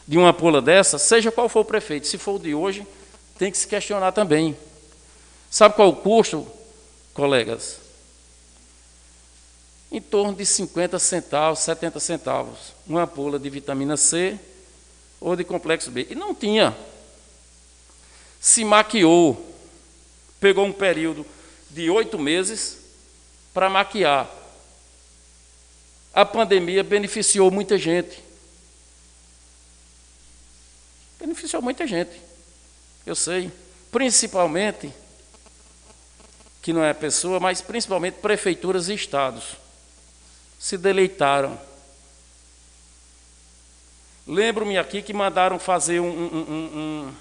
de uma ampola dessa? Seja qual for o prefeito, se for o de hoje, tem que se questionar também. Sabe qual é o custo, colegas? Em torno de 50 centavos, 70 centavos, uma ampola de vitamina C ou de complexo B. E não tinha. Se maquiou, pegou um período de 8 meses para maquiar. A pandemia beneficiou muita gente. Beneficiou muita gente, eu sei. Principalmente, que não é pessoa, mas principalmente prefeituras e estados. Se deleitaram. Lembro-me aqui que mandaram fazer um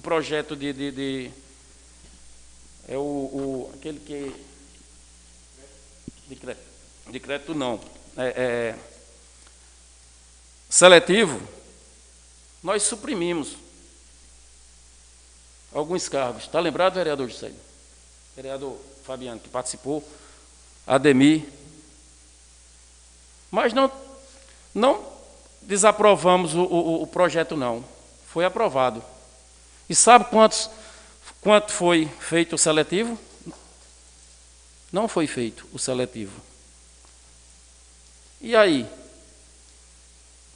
projeto aquele que... Decreto não. Seletivo. Nós suprimimos alguns cargos. Está lembrado, vereador Juscelio? Vereador Fabiano, que participou, Ademir. Mas não desaprovamos o projeto, não. Foi aprovado. E sabe quanto foi feito o seletivo? Não foi feito o seletivo. E aí?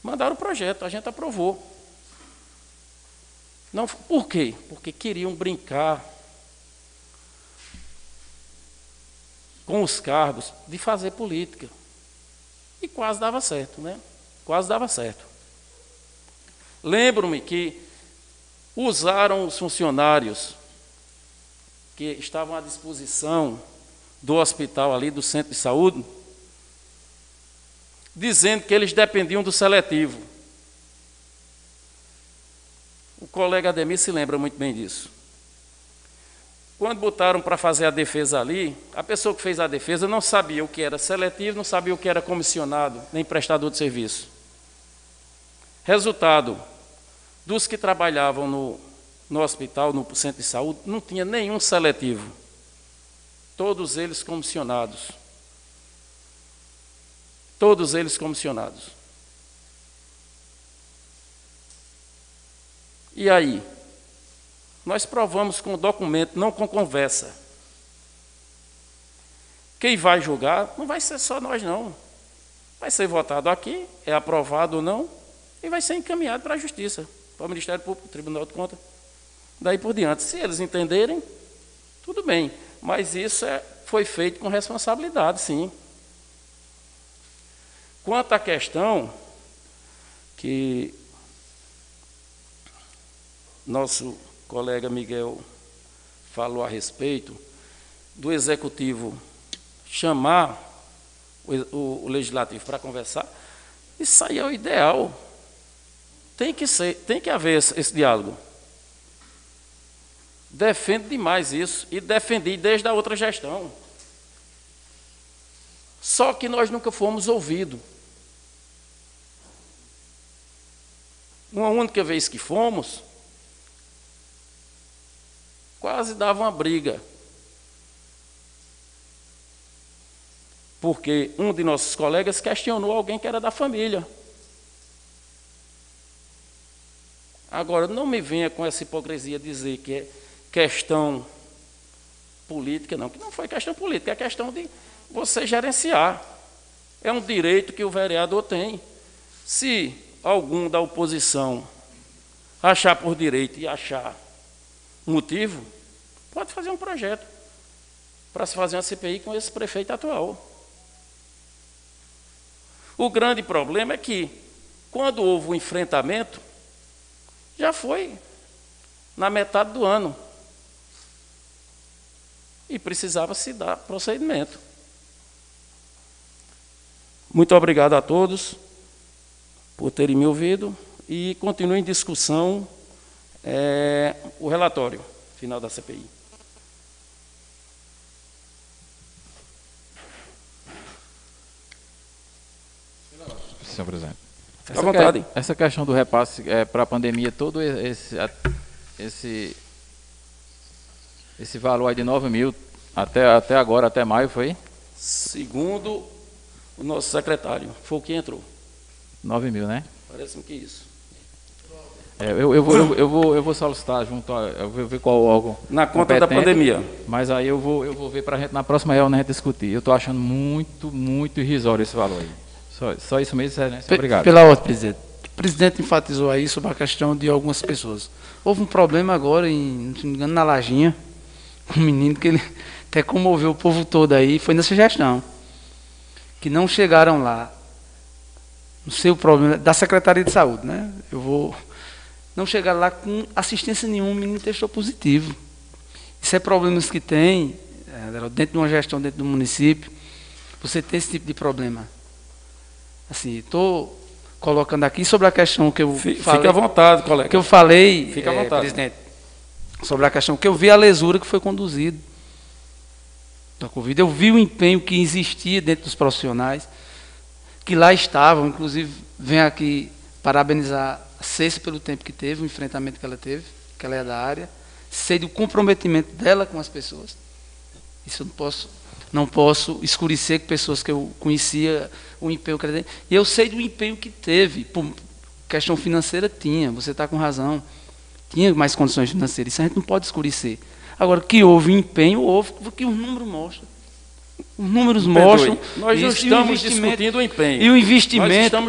Mandaram o projeto, a gente aprovou. Não, por quê? Porque queriam brincar com os cargos de fazer política. E quase dava certo, né? Quase dava certo. Lembro-me que usaram os funcionários que estavam à disposição do hospital ali, do centro de saúde, dizendo que eles dependiam do seletivo. O colega Ademir se lembra muito bem disso. Quando botaram para fazer a defesa ali, a pessoa que fez a defesa não sabia o que era seletivo, não sabia o que era comissionado, nem prestador de serviço. Resultado, dos que trabalhavam no hospital, no centro de saúde, não tinha nenhum seletivo. Todos eles comissionados. Todos eles comissionados. E aí? Nós provamos com documento, não com conversa. Quem vai julgar não vai ser só nós, não. Vai ser votado aqui, é aprovado ou não, e vai ser encaminhado para a Justiça, para o Ministério Público, Tribunal de Contas. Daí por diante, se eles entenderem, tudo bem. Mas isso foi feito com responsabilidade, sim. Quanto à questão que nosso colega Miguel falou a respeito do Executivo chamar o Legislativo para conversar, isso aí é o ideal. Tem que haver esse diálogo. Defendo demais isso e defendi desde a outra gestão. Só que nós nunca fomos ouvidos. Uma única vez que fomos, quase dava uma briga. Porque um de nossos colegas questionou alguém que era da família. Agora, não me venha com essa hipocrisia dizer que é questão política, não, que não foi questão política, é questão de você gerenciar. É um direito que o vereador tem. Se algum da oposição achar por direito e achar motivo, pode fazer um projeto para se fazer uma CPI com esse prefeito atual. O grande problema é que, quando houve o enfrentamento, já foi na metade do ano. E precisava se dar procedimento. Muito obrigado a todos por terem me ouvido e continue em discussão o relatório final da CPI. Senhor presidente. À vontade. Essa questão do repasse para a pandemia, todo esse valor aí de 9 mil, até agora, até maio, foi? Segundo o nosso secretário, foi o que entrou. 9 mil, né? Parece-me que isso. Eu vou solicitar junto eu vou ver qual órgão na conta da pandemia. Mas aí eu vou ver para a gente, na próxima reunião, a gente discutir. Eu estou achando muito irrisório esse valor aí. Só isso mesmo, né? Obrigado. Pela ordem, presidente. O presidente enfatizou aí sobre a questão de algumas pessoas. Houve um problema agora, não me engano, na Lajinha, um menino que ele até comoveu o povo todo aí, foi nessa gestão, que não chegaram lá. Não sei o problema, da Secretaria de Saúde, né? Não chegaram lá com assistência nenhuma, o menino testou positivo. Isso é problemas que tem, dentro de uma gestão, dentro do município, você tem esse tipo de problema. Assim, estou colocando aqui sobre a questão que eu falei. Fique à vontade, colega. Que eu falei, Fique à vontade, presidente, sobre a questão que eu vi a lesura que foi conduzida da Covid. Eu vi o empenho que existia dentro dos profissionais, que lá estavam, inclusive, venho aqui parabenizar a Ceci pelo tempo que teve, o enfrentamento que ela teve, que ela é da área, sei do comprometimento dela com as pessoas. Isso eu não posso escurecer com pessoas que eu conhecia, o empenho que ela teve. E eu sei do empenho que teve, por questão financeira tinha, você está com razão, tinha mais condições financeiras, isso a gente não pode escurecer. Agora, que houve empenho, houve, porque os números mostram. Os números mostram. Nós não estamos discutindo o empenho. E o investimento a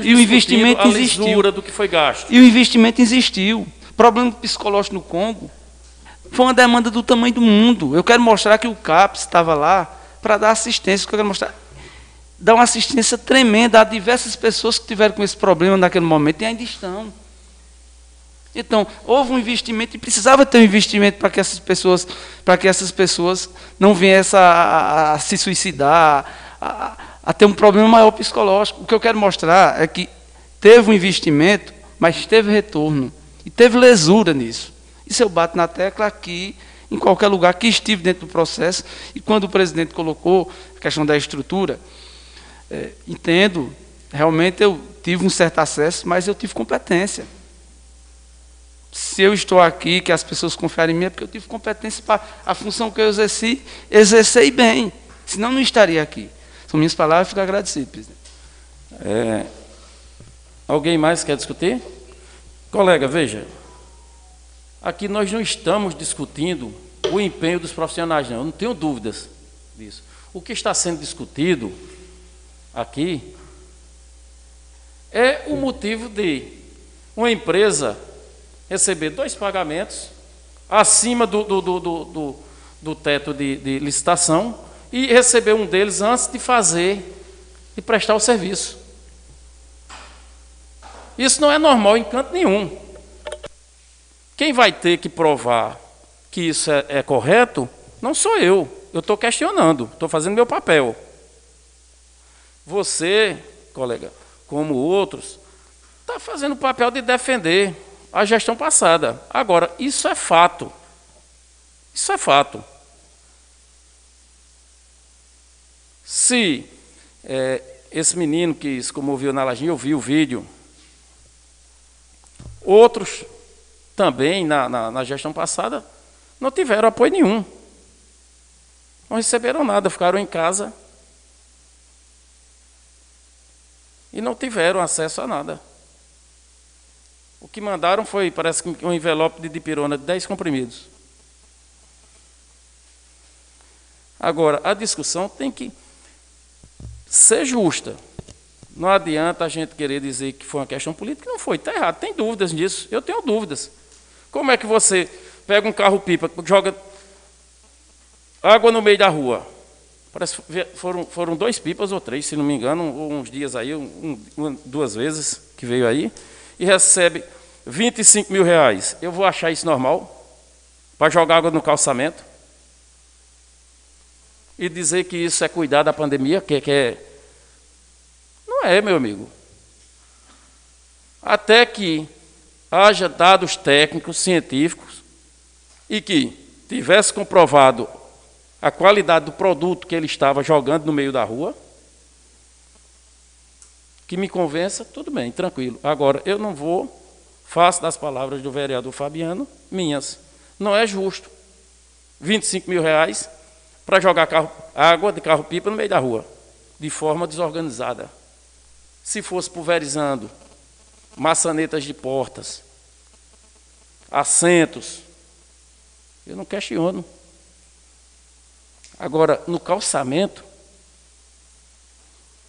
existiu. lisura do que foi gasto. E o investimento existiu. O problema psicológico no Congo foi uma demanda do tamanho do mundo. Eu quero mostrar que o CAPES estava lá para dar assistência. Eu quero mostrar, dar uma assistência tremenda a diversas pessoas que tiveram com esse problema naquele momento e ainda estão. Então, houve um investimento e precisava ter um investimento para que essas pessoas não viessem a se suicidar, a ter um problema maior psicológico. O que eu quero mostrar é que teve um investimento, mas teve retorno e teve lesura nisso. Isso eu bato na tecla aqui, em qualquer lugar que estive dentro do processo. E quando o presidente colocou a questão da estrutura, entendo, realmente eu tive um certo acesso, mas eu tive competência. Se eu estou aqui, que as pessoas confiarem em mim, é porque eu tive competência para a função que eu exercei bem. Senão não estaria aqui. São minhas palavras, fico agradecido, presidente. Alguém mais quer discutir? Colega, veja, aqui nós não estamos discutindo o empenho dos profissionais, não. Eu não tenho dúvidas disso. O que está sendo discutido aqui é o motivo de uma empresa receber 2 pagamentos acima do teto de licitação e receber um deles antes de prestar o serviço. Isso não é normal em canto nenhum. Quem vai ter que provar que isso é correto não sou eu. Eu estou questionando, estou fazendo meu papel. Você, colega, como outros, está fazendo o papel de defender a gestão passada. Agora, isso é fato. Isso é fato. Se esse menino que se comoveu na Lajinha, eu vi o vídeo, outros também na gestão passada não tiveram apoio nenhum. Não receberam nada, ficaram em casa e não tiveram acesso a nada. O que mandaram foi, parece que um envelope de dipirona de 10 comprimidos. Agora, a discussão tem que ser justa. Não adianta a gente querer dizer que foi uma questão política, não foi, está errado. Tem dúvidas nisso, eu tenho dúvidas. Como é que você pega um carro-pipa, joga água no meio da rua? Parece que foram 2 pipas ou 3, se não me engano, uns dias aí, 2 vezes que veio aí, e recebe 25 mil reais. Eu vou achar isso normal? Para jogar água no calçamento? E dizer que isso é cuidar da pandemia, Não é, meu amigo. Até que haja dados técnicos, científicos, e que tivesse comprovado a qualidade do produto que ele estava jogando no meio da rua, que me convença, tudo bem, tranquilo. Agora, eu não faço das palavras do vereador Fabiano minhas. Não é justo. 25 mil reais para jogar água de carro-pipa no meio da rua, de forma desorganizada. Se fosse pulverizando maçanetas de portas, assentos, eu não questiono. Agora, no calçamento,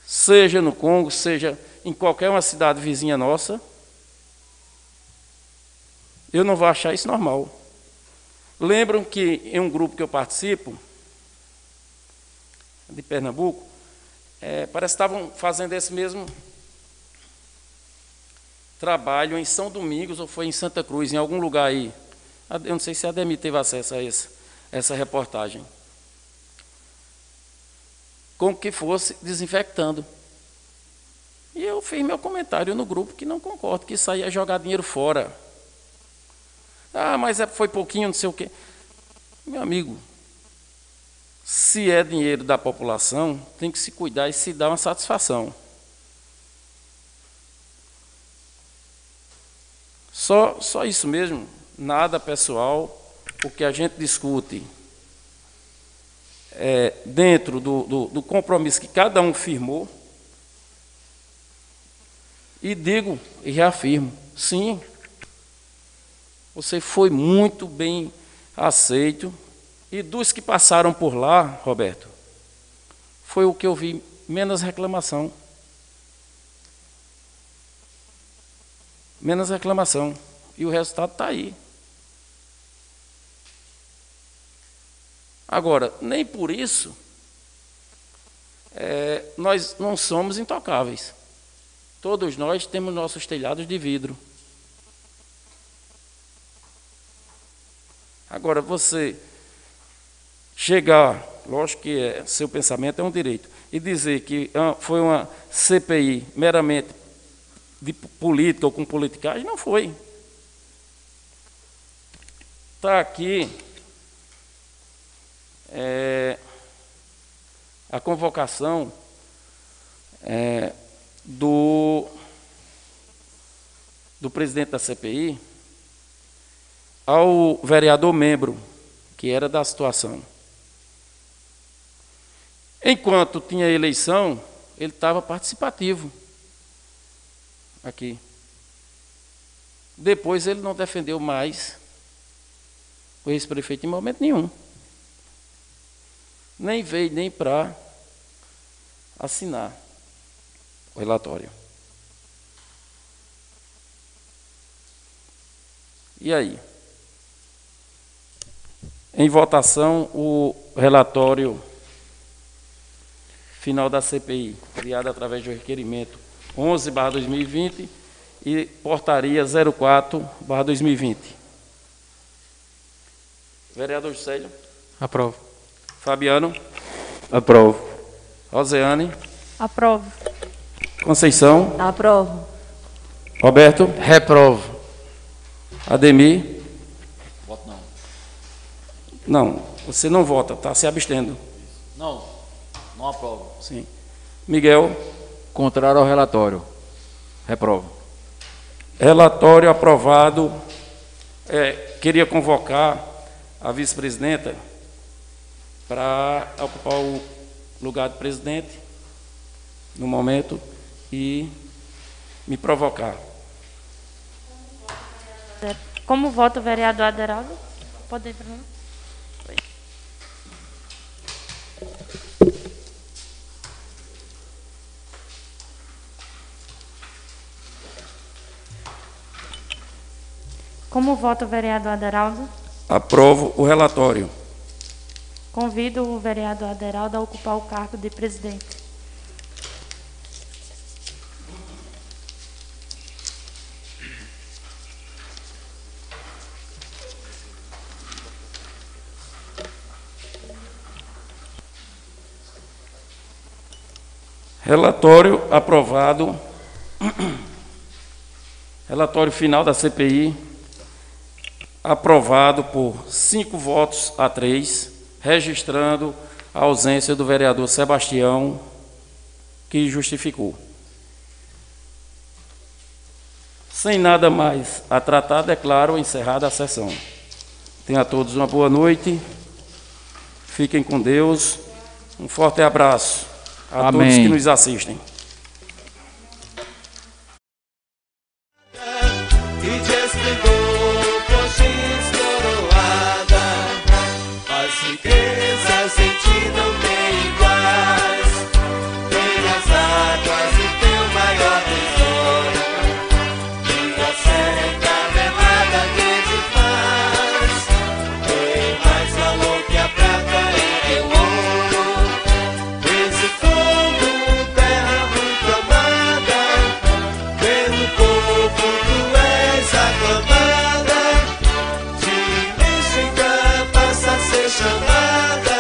seja no Congo, seja em qualquer uma cidade vizinha nossa, eu não vou achar isso normal. Lembram que em um grupo que eu participo, de Pernambuco, parece que estavam fazendo esse mesmo trabalho em São Domingos, ou foi em Santa Cruz, em algum lugar aí. Eu não sei se a Ademir teve acesso a essa reportagem. Como que fosse desinfectando. E eu fiz meu comentário no grupo que não concordo, que isso aí é jogar dinheiro fora. Ah, mas foi pouquinho, não sei o quê. Meu amigo, se é dinheiro da população, tem que se cuidar e se dar uma satisfação. Só isso mesmo, nada pessoal. O que a gente discute dentro do compromisso que cada um firmou. E digo e reafirmo, sim, você foi muito bem aceito. E dos que passaram por lá, Roberto, foi o que eu vi menos reclamação. Menos reclamação. E o resultado está aí. Agora, nem por isso nós não somos intocáveis. Todos nós temos nossos telhados de vidro. Agora, você chegar, lógico que seu pensamento é um direito, e dizer que foi uma CPI meramente de política ou com politicagem, não foi. Está aqui a convocação do presidente da CPI ao vereador membro, que era da situação. Enquanto tinha eleição, ele estava participativo aqui. Depois ele não defendeu mais o ex-prefeito em momento nenhum. Nem veio nem para assinar o relatório. E aí? em votação o relatório final da CPI, criado através do requerimento 11/2020 e portaria 04/2020. Vereador Juscelio. Aprovo. Fabiano. Aprovo. Roseane. Aprovo. Conceição. Aprovo. Roberto. Reprovo. Ademir. Voto não. Não, você não vota, está se abstendo. Não, não aprovo. Sim. Miguel. Contrário ao relatório. Reprovo. Relatório aprovado. Queria convocar a vice-presidenta para ocupar o lugar de presidente no momento e me provocar. Como vota o vereador Aderaldo? Pode ir para lá. Como vota o vereador Aderaldo? Aprovo o relatório. Convido o vereador Aderaldo a ocupar o cargo de presidente. Relatório aprovado. Relatório final da CPI, aprovado por 5 votos a 3, registrando a ausência do vereador Sebastião, que justificou. Sem nada mais a tratar, declaro encerrada a sessão. Tenham a todos uma boa noite, fiquem com Deus, um forte abraço a Amém. todos que nos assistem.